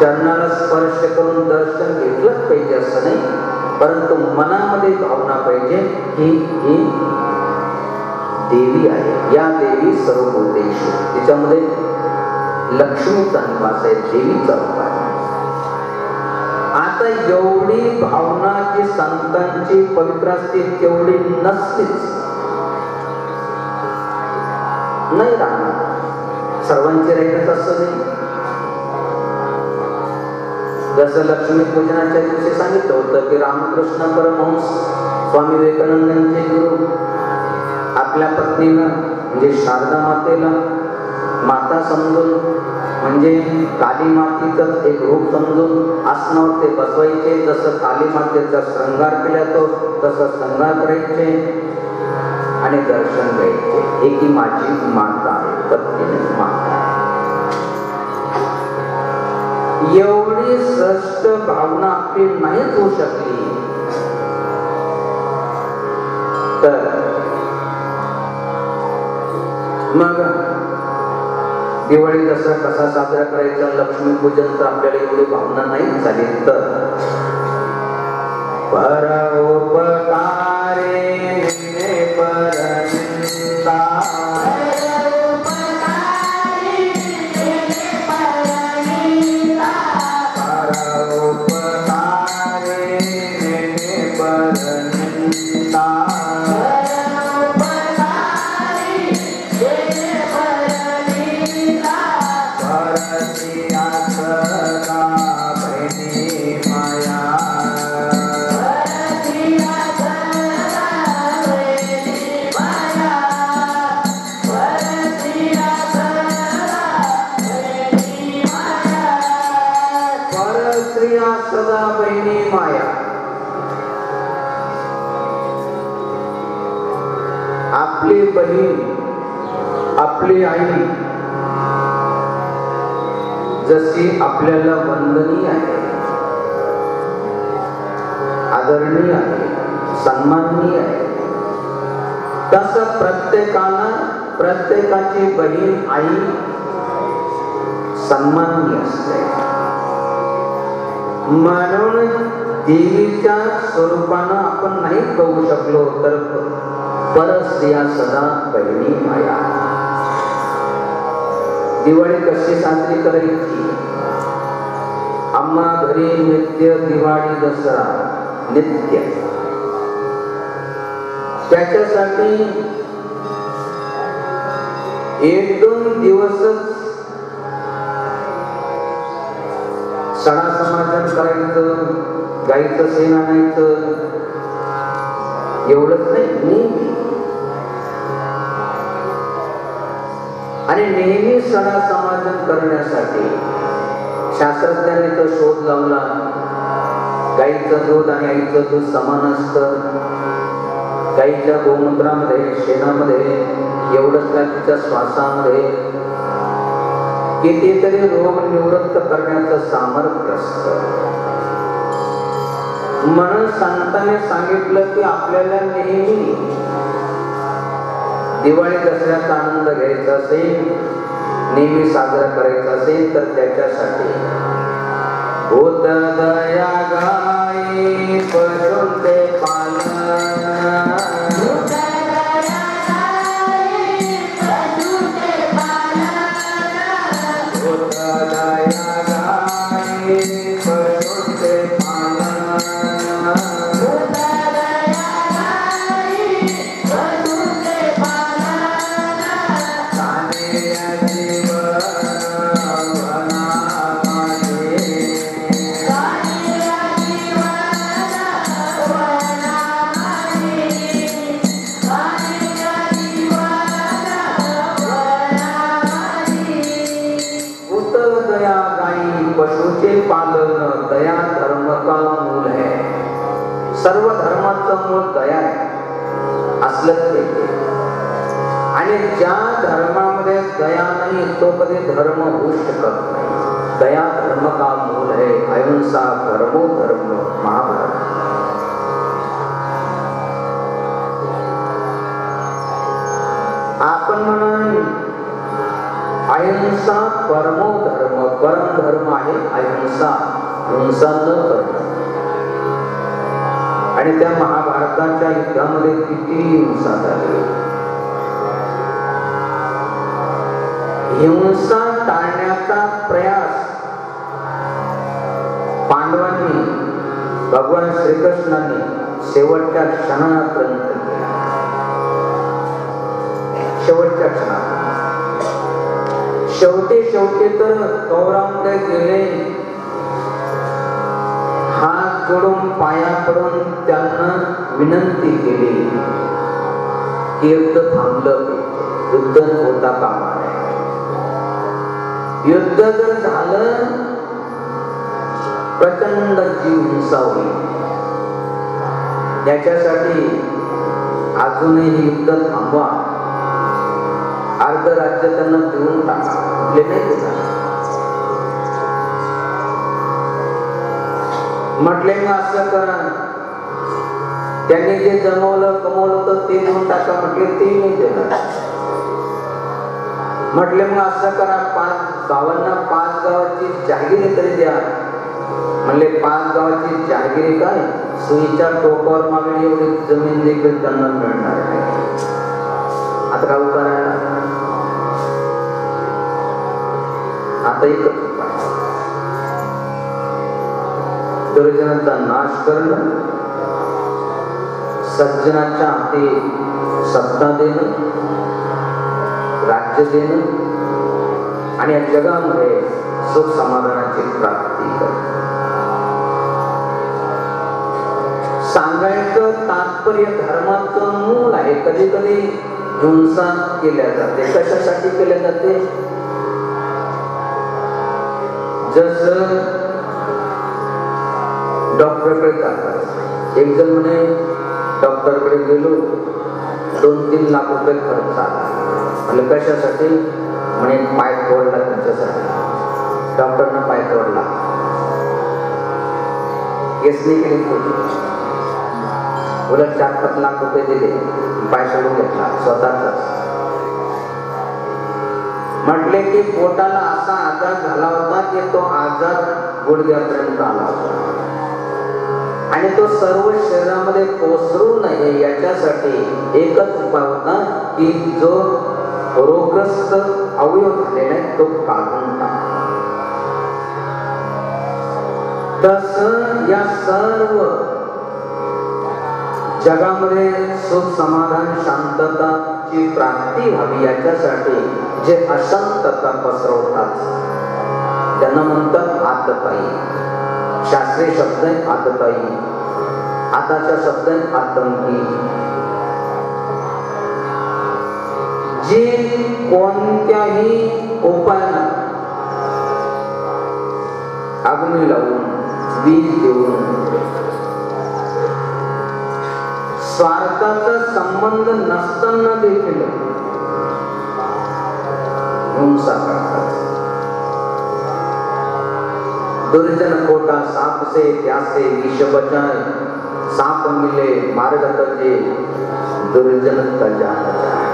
चरणाला स्पर्श करून दर्शन घेतलंच पाहिजे असं नाही, परंतु मनामध्ये भावना पाहिजे की ही देवी आहे. या देवी सर्वभूतेषु, तिच्यामध्ये लक्ष्मीचा निवास आहे, देवीचा रूप आहे. आता एवढी भावना जी संतांची पवित्र असते तेवढी नसतेच, नाही राहणार. सर्वांची राहीलच असं नाही. जसं लक्ष्मी पूजनाच्या दिवशी सांगितलं होतं की रामकृष्ण परमहंस स्वामी विवेकानंदांचे गुरु आपल्या पत्नीला म्हणजे शारदा मातेला माता समजून, म्हणजे काली मातीचं एक रूप समजून आसनावर ते बसवायचे. जसं काली मातेचा श्रृंगार केला तो तसं श्रृंगार करायचे आणि दर्शन घ्यायचे. ही की माझी माता आहे, पत्नी माता. एवढी श्रेष्ठ भावना आपली नाहीच होऊ शकली तर मग दिवाळी दसरा कसा साजरा करायचा, लक्ष्मी पूजन तर आपल्याला एवढी भावना नाही झाली तर परोपकारे परनिंदा Bye. बहीण, आपली आई जशी आपल्याला वंदनीय आहे, आदरणीय आहे, सन्माननीय आहे, तसं प्रत्येकाची बहीण आई सन्माननीय असते. म्हणून देवीच्या स्वरूपानं आपण नाही बघू शकलो तर परस्त्रिया सदा बहिणी माया. दिवाळी कशी साजरी करायची? आम्हा घरी नित्य दिवाळी दसरा नित्य. त्याच्यासाठी 1-2 दिवसच सणा समारंभ करायचं, गाईचं शेण आणायचं एवढंच नाही. आणि नेहमी सणा समारंभ करण्यासाठी शास्त्रज्ञांनी तो शोध लावला. गाईचं दूध आणि आईचं दूध समान असतं. गाईच्या गोमूत्रामध्ये, शेणामध्ये एवढंच का तिच्या श्वासामध्ये कितीतरी रोग निवृत्त करण्याचं सामर्थ्य असतं. म्हणून संतांनी सांगितलं की आपल्याला नेहमी दिवाळी दसऱ्याचा आनंद घ्यायचा असेल, नेहमी साजरा करायचा असेल तर त्याच्यासाठी होत दया गाई पशुंचे पालन, पशुचे पालन दया धर्म का मूल है. सर्व धर्माचं मूळ दया आहे, असलंच पाहिजे. आणि ज्या धर्मामध्ये दया नाही तो कधी धर्म होऊ शकत नाही. दया धर्म का मूल है, अहिंसा धर्मो धर्म. महाभारत. आपण म्हणून अहिंसा परमो धर्म, परम धर्म आहे अहिंसा, हिंसा न करणं. आणि त्या महाभारताच्या युद्धामध्ये किती हिंसा झाली. हिंसा टाळण्याचा प्रयास पांडवांनी, भगवान श्रीकृष्णांनी शेवटच्या क्षणापर्यंत केला. शेवटच्या क्षणात शेवटी तर कौरवांकडे गेले, हात जोडून पाया पडून त्यांना विनंती केली की युद्ध थांबलं, युद्ध होता कामा नये. युद्ध जर झालं प्रचंड जीव हिंसा होईल. त्याच्यासाठी अजूनही युद्ध थांबवा, अर्ध राज्य त्यांना देऊन टाका. म्हटले मग असं करा, त्यांनी जे जमवलं कमवलं तर ते देऊन टाका. म्हटले ते नाही देणार. म्हटले मग असं करा, 5 गावांना 5 गावाची जहागिरी तरी द्या. म्हणले 5 गावाची जहागिरी काय, सुईच्या टोकावर मागणी एवढी जमीन देखील त्यांना मिळणार नाही. आता काय करायला? आता एकच उपाय, दुर्जनाचा नाश करणं, सज्जनाच्या हाती सत्ता देणं, राज्य देणं आणि या जगामध्ये सुख समाधानाची प्राप्ती करणं. सांगायचं तात्पर्य धर्माचं मूळ आहे. कधी कधी हिंसा केल्या जाते. कशासाठी केल्या जाते? जसं डॉक्टरकडे जातात. एक जण म्हणे डॉक्टरकडे गेलो, 2-3 लाख रुपये खर्च आला. म्हणजे कशासाठी? म्हणे पाय तोडला तुमच्यासाठी. डॉक्टरनं पाय तोडला, केसनी केली फोडली, उलट 4-5 लाख रुपये दिले, पाय सोडून घेतला स्वतःचाच. म्हटले की पोटाला असा आजार झाला होता की तो आजार गुडघ्यापर्यंत आला होता आणि तो सर्व शरीरामध्ये पोसरू नये याच्यासाठी एकच उपाय होता की जो रोगग्रस्त अवयव झालेला आहे तो काढून टाक. तसं या सर्व जगामध्ये सुख समाधान शांतताची प्राप्ती व्हावी याच्यासाठी जे अशांतता पसरवतात त्यांना म्हणतात आतताई. शास्त्रीय शब्द आहे आतताई, आताचा शब्द आहे आतंकी. जे कोणत्याही उपायाला अग्नी लावून वीज देऊन स्वार्थाचा संबंध नसताना देखील हिंसा करतात. दुर्जन कोटा सांप से प्यासे विष बचाए, सांप मिले मार्ग तजे, दुर्जन तजा न जाए.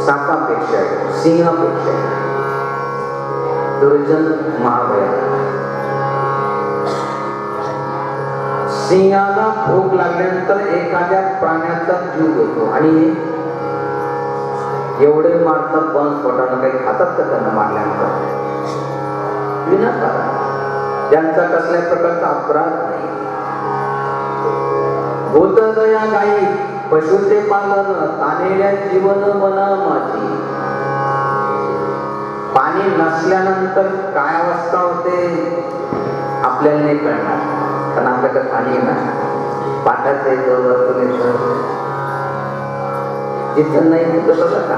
सापापेक्षा सिंहापेक्षा दुर्जन महाभयानक. सिंहाला भूक लागल्यानंतर एखाद्या प्राण्याचा जीव घेतो आणि एवढे मारतात पण पोटानं काही खातात का त्यांना मारल्यानंतर? विनाकारण. त्यांचा कसल्या प्रकारचा अपराध नाही. भूतदया गाई पशुचे पालन तानेल्या जीवन मना माझी. पाणी नसल्यानंतर काय अवस्था होते आपल्याला नाही कळणार, कारण आपल्याकडे पाणी नाही. पाटाचं येतं, वरतून येतं, जिथं नाही तिथं सगळं का.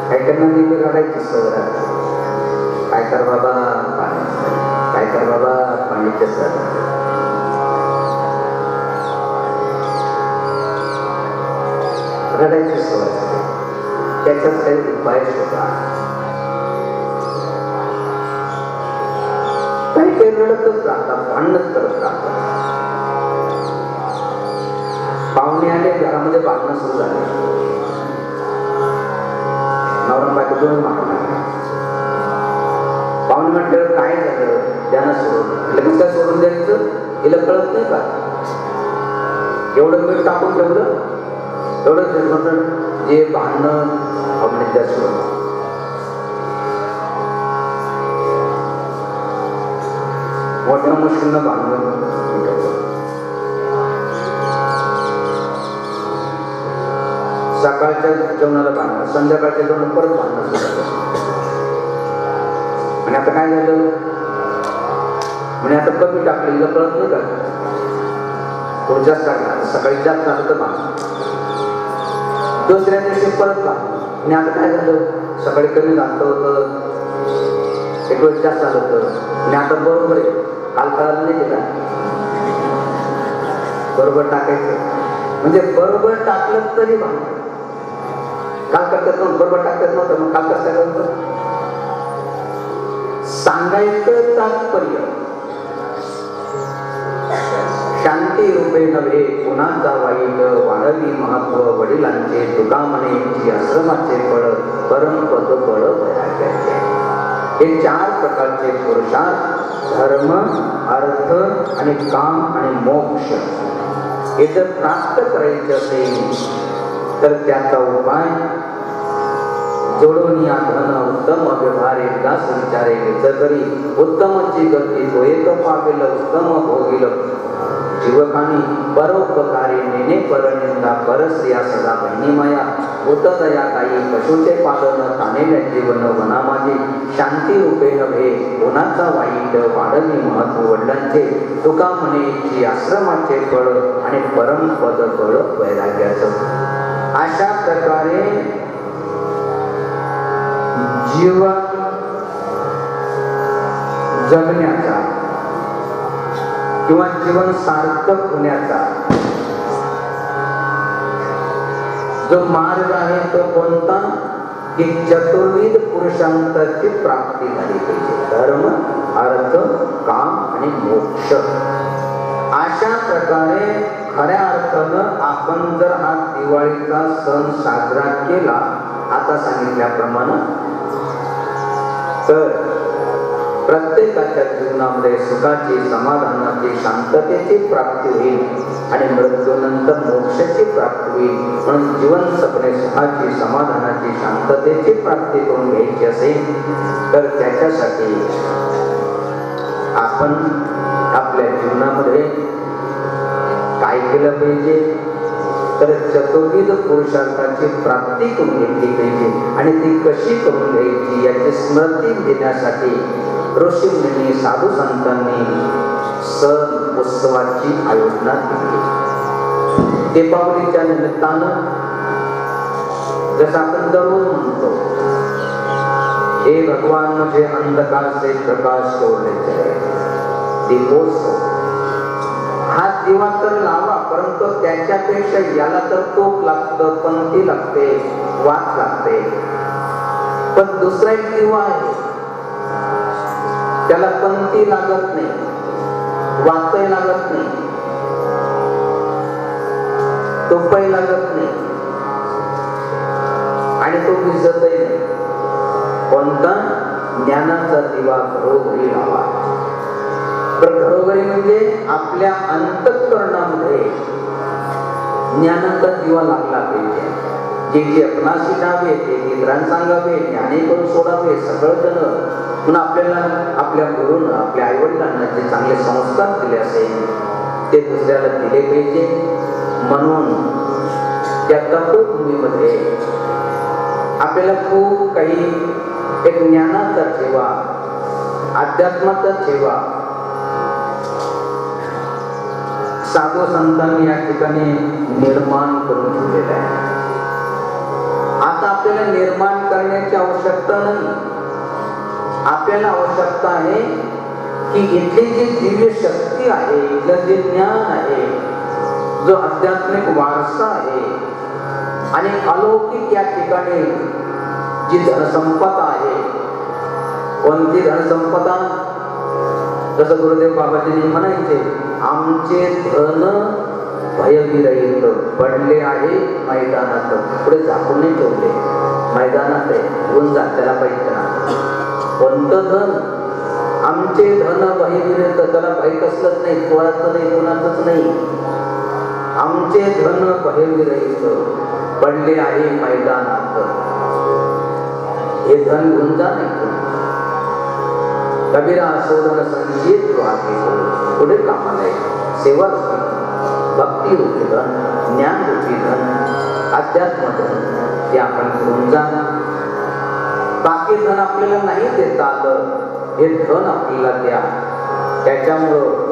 काय करणार नेहमी रडायची सवय राहते. काय कर बाबा पाणी, काय कर बाबा पाणीचे सर. रडायची सवय, त्याच्यात काही उपाय शोधा. काही काही रडतच राहतात, भांडणच करत राहतात. पाहुणे आले, घरामध्ये भांडणं सुरू झाले, नवरा बायको दोन भांडण. पाहुणे म्हटलं काय झालं, त्यानं सोडून लगेच काय सोडून द्यायचं, हिला कळत नाही का? एवढं मीठ टाकून ठेवलं, एवढं म्हटलं जे भांडणं आपण त्या सोडून. मोठ्या मुश्किलनं भांडण. सकाळच्या जेवणाला भांडण, संध्याकाळच्या जेवण परत भांडण सुरू. आणि आता काय झालं म्हणजे आता कमी टाकलेलं कळत नाही का? थोडं जास्त टाकलं, सकाळी जास्त झालं तर भांडण, दुसऱ्या दिवशी परत भांडण. आणि आता काय झालं, सकाळी कमी झालं होतं, एक वेळ जास्त झालं होतं आणि आता बरोबर आहे. काल कळालं नाही गेला, बरोबर टाकायचं म्हणजे बरोबर टाकलं तरी भांडण. काल करतात नव्हतं, बरोबर टाकत नव्हतं, मग काल कसं करत. सांगायचं तात्पर्य शांती रूपे नव्हे कुणाचा वाईट, वाढवी महत्व वडिलांचे, तुका म्हणे आश्रमाचे फळ, परमपद फळ वैराग्याचे. हे 4 प्रकारचे पुरुषार्थ, धर्म, अर्थ आणि काम आणि मोक्ष, हे जर प्राप्त करायचे असेल तर त्याचा उपाय जोडून या धन उत्तम व्यवहार एकदाच विचारे करी, उत्तमची गती तो एक पावेल, उत्तम भोगिल जीवकानी, परोपकारी नेने परनिंदा, परस्त्रिया सदा बहिणीमाया, भूतदया काही पशुचे पालन तानेल्या जीवन वना माझी. शांती रूपे नव्हे कोणाचा वाईट, वाढवी महत्व वडिलांचे, तुका म्हणे आश्रमाचे फळ आणि परमपद फळ वैराग्याचं. अशा प्रकारे जीवा जगण्याचा किंवा जीवन सार्थक होण्याचा जो मार्ग आहे तो कोणता की चतुर्विध पुरुषांची प्राप्ती झाली पाहिजे. धर्म, अर्थ, काम आणि मोक्ष. अशा प्रकारे खऱ्या अर्थानं आपण जर हा दिवाळीचा सण साजरा केला आता सांगितल्याप्रमाणे तर प्रत्येकाच्या जीवनामध्ये सुखाची, समाधानाची, शांततेची प्राप्ती होईल आणि मृत्यूनंतर मोक्षाची प्राप्ती होईल. म्हणून जीवनसपणे सुखाची, समाधानाची, शांततेची प्राप्ती करून घ्यायची असेल तर त्याच्यासाठी आपण आपल्या जीवनामध्ये काय केलं पाहिजे तर चतुर्विध पुरुषार्थाची प्राप्ती करून घेतली पाहिजे. आणि ती कशी करून घ्यायची याची स्मृती देण्यासाठी ऋषीमुनी, साधू संतांनी सण उत्सवाची आयोजना केली. दीपावलीच्या निमित्तानं जसं आपण दररोज म्हणतो, हे भगवान मुझे अंधकार से प्रकाश तोड़ने चले, दीपोत्सव. हा दिवा तर लावा, परंतु त्याच्यापेक्षा याला तर तोप लागतं, पंथी लागते, वात लागते. पण दुसरा एक दिवा आहे, त्याला पंथी लागत नाही, वातही लागत नाही, तोपही लागत नाही आणि तो विजतही नाही. कोणता? ज्ञानाचा दिवा घरोघरी लावा. तर घरोघरी म्हणजे आपल्या अंतःकरणामध्ये ज्ञानाचा दिवा लागला पाहिजे. जे जे आपणाशी जावे ते इतरांना सांगावे, ज्ञानी करून सोडावे. सगळं जण म्हणून आपल्याला आपल्या गुरुनं, आपल्या आईवडिलांना जे चांगले संस्कार दिले असेल ते दुसऱ्याला दिले पाहिजे. म्हणून त्या तपोभूमीमध्ये आपल्याला खूप काही एक ज्ञानाचा ठेवा, अध्यात्माचा ठेवा साधू संतांनी या ठिकाणी निर्माण करून ठेवलेला आहे. आता आपल्याला निर्माण करण्याची आवश्यकता नाही. आपल्याला आवश्यकता आहे की इथली जी दिव्य शक्ती आहे, इथलं जे ज्ञान आहे, जो आध्यात्मिक वारसा आहे आणि अलौकिक या ठिकाणी जी धनसंपदा आहे. कोणती धनसंपदा? जसं गुरुदेव बाबाजींनी म्हणायचे, आमचे धन भयविरहित पडले आहे मैदानात. पुढे झाकून नाही ठेवले, मैदानात आहे, घेऊन जा, त्याला पाहिजे ना. कोणतं धन? आमचे धन भयविरहित, त्याला भय कसलंच नाही, कोणाचं नाही, कोणाचंच नाही. आमचे धन भयविरहित पडले आहे मैदानात, हे धन घेऊन जा. नाही कबीरा शोधन संगीत पुढे कामाला आहे. सेवा रूपी, भक्ती रूपी धन, ज्ञान रूपी धन, अध्यात्म धन ते आपण घेऊन जा. बाकी धन आपल्याला नाही देता आलं, हे धन आपल्याला द्या. त्याच्यामुळं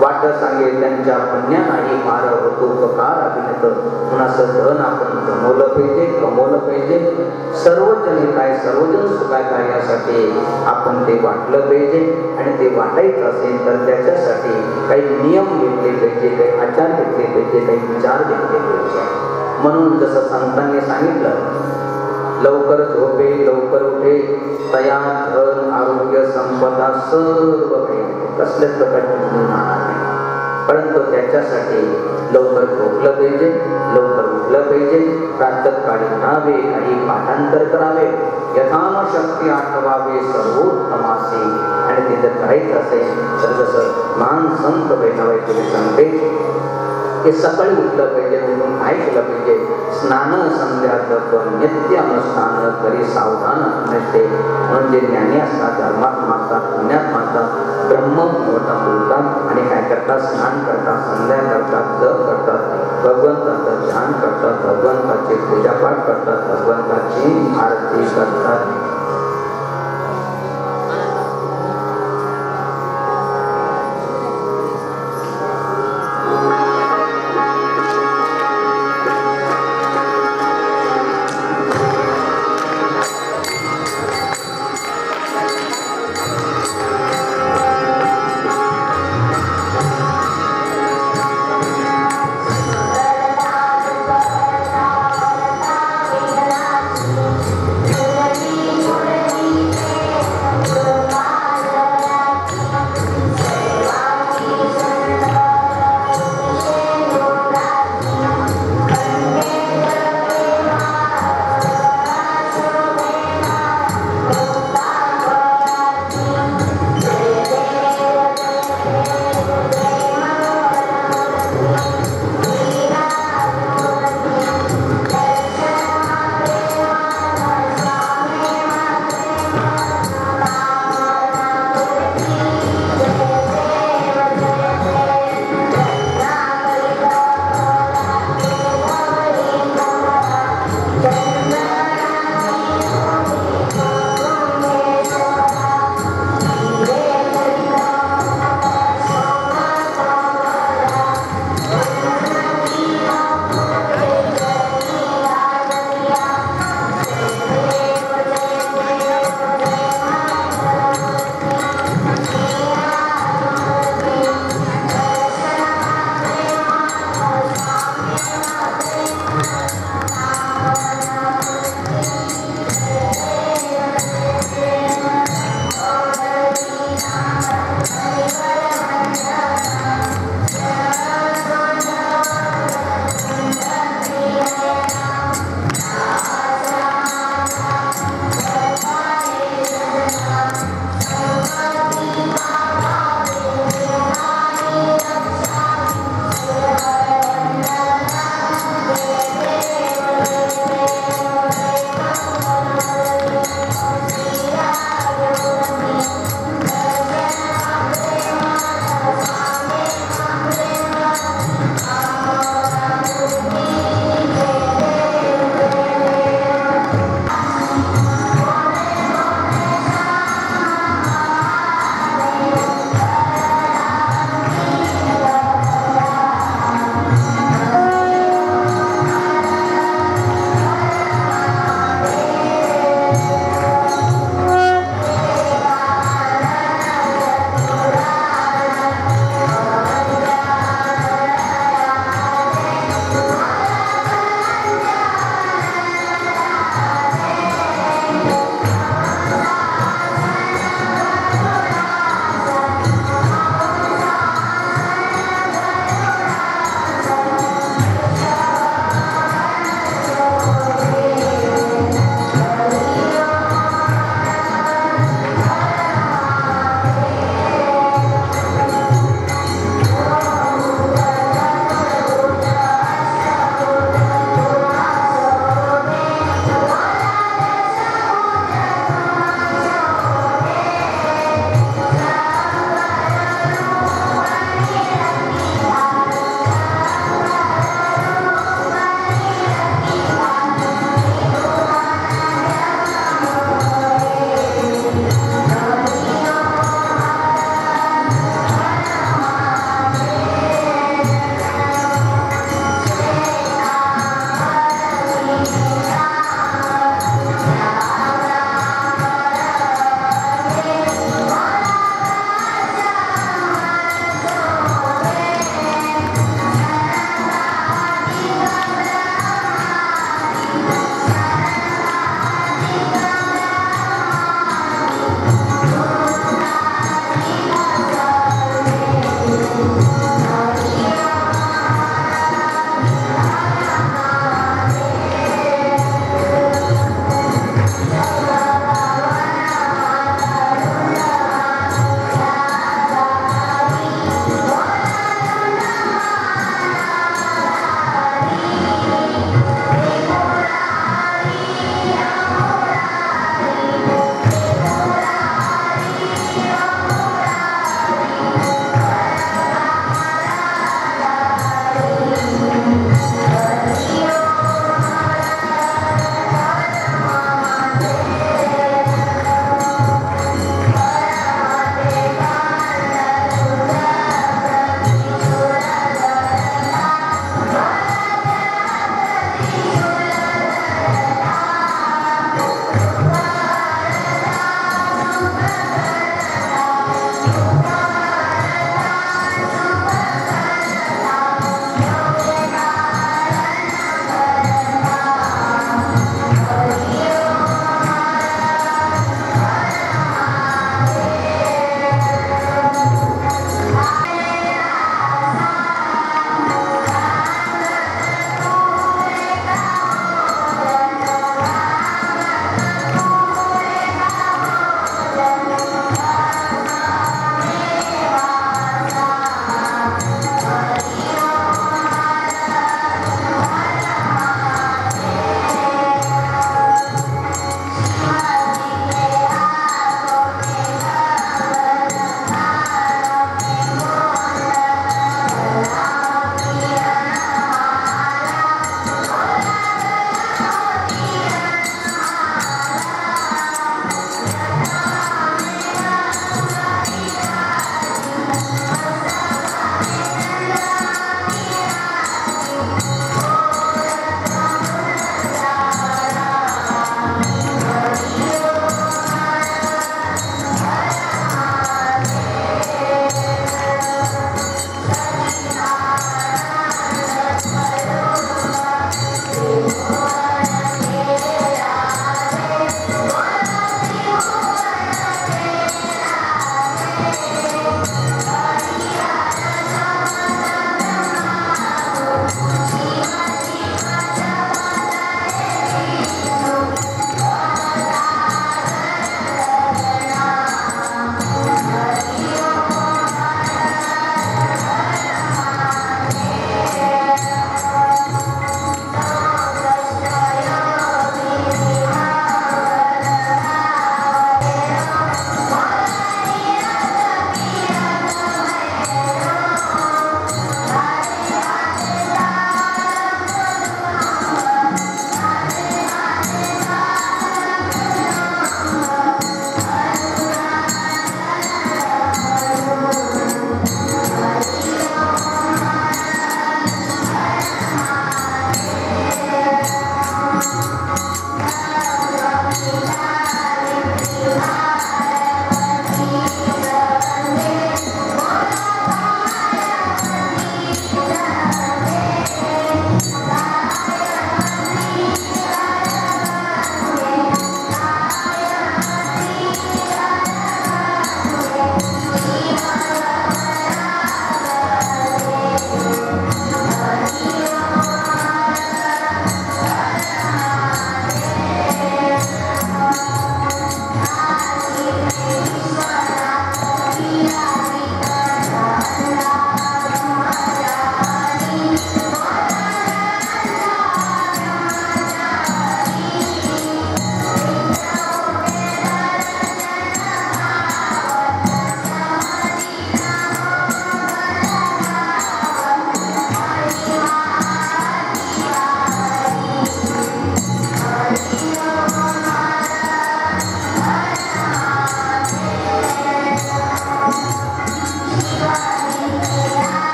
वाट सांगे त्यांच्या पुण्या नाही फार होतो उपकार अभिनेत. म्हणून असं धन आपण जमवलं पाहिजे, कमवलं पाहिजे. सर्वजण काय, सर्वजण सुखाय काय यासाठी आपण ते वाटलं पाहिजे. आणि ते वाटायचं असेल तर त्याच्यासाठी काही नियम घेतले पाहिजे, काही आचार घेतले पाहिजे, काही विचार घेतले पाहिजे. म्हणून जसं संतांनी सांगितलं, लवकर झोपे लवकर उठे, तया धन आरोग्य संपदा सर्व काही कसल्याच प्रकारची म्हणून राहणार नाही. परंतु त्याच्यासाठी लवकर झोपलं पाहिजे, लवकर उठलं पाहिजे, प्रातःकाळी उठावे, काही पाठांतर करावे, यथाशक्ती आठवावे सर्वोत्तमासे. आणि ते जर करायचं असेल तर जसं महान संत बैठावाई तुम्ही सांगते की सकाळी उठलं पाहिजे, उठून काय केलं पाहिजे? स्नान संध्या जप नित्य अनुष्ठान करी सावधान नसते. म्हणजे ज्ञानी असतात, धर्मात मानतात, पुण्यात मानतात, ब्रह्म मोठा बोलतात आणि काय करतात? स्नान करतात, संध्या करतात, जप करतात, भगवंताचं ध्यान करतात, भगवंताची पूजापाठ करतात, भगवंताची आरती करतात.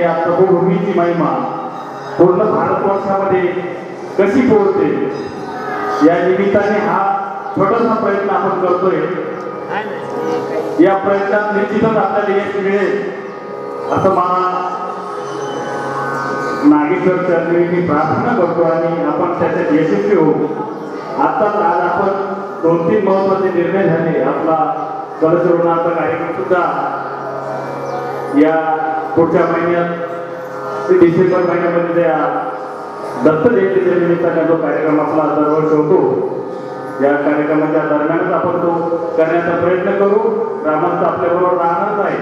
या प्रभूभूमीची महिमा पूर्ण भारतवर्षामध्ये कशी पोहोचते या निमित्ताने हा छोटासा प्रयत्न आपण करतोय. या प्रयत्नात निश्चितच आपल्याला यश मिळेल असं मला नागेश्वर चरणी मी प्रार्थना करतो आणि आपण त्याच्यात यशस्वी होऊ. आताच आज आपण 2-3 महत्वाचे निर्णय झाले. आपला कलशरोहणाचा कार्यक्रम सुद्धा या पुढच्या महिन्यात डिसेंबर महिन्यामध्ये त्या दत्त जयंतीच्या निमित्ताने जो कार्यक्रम आपला दरवर्षी होतो या कार्यक्रमाच्या दरम्यानच आपण तो करण्याचा प्रयत्न करू. ग्रामस्थ आपल्याबरोबर राहणारच आहे.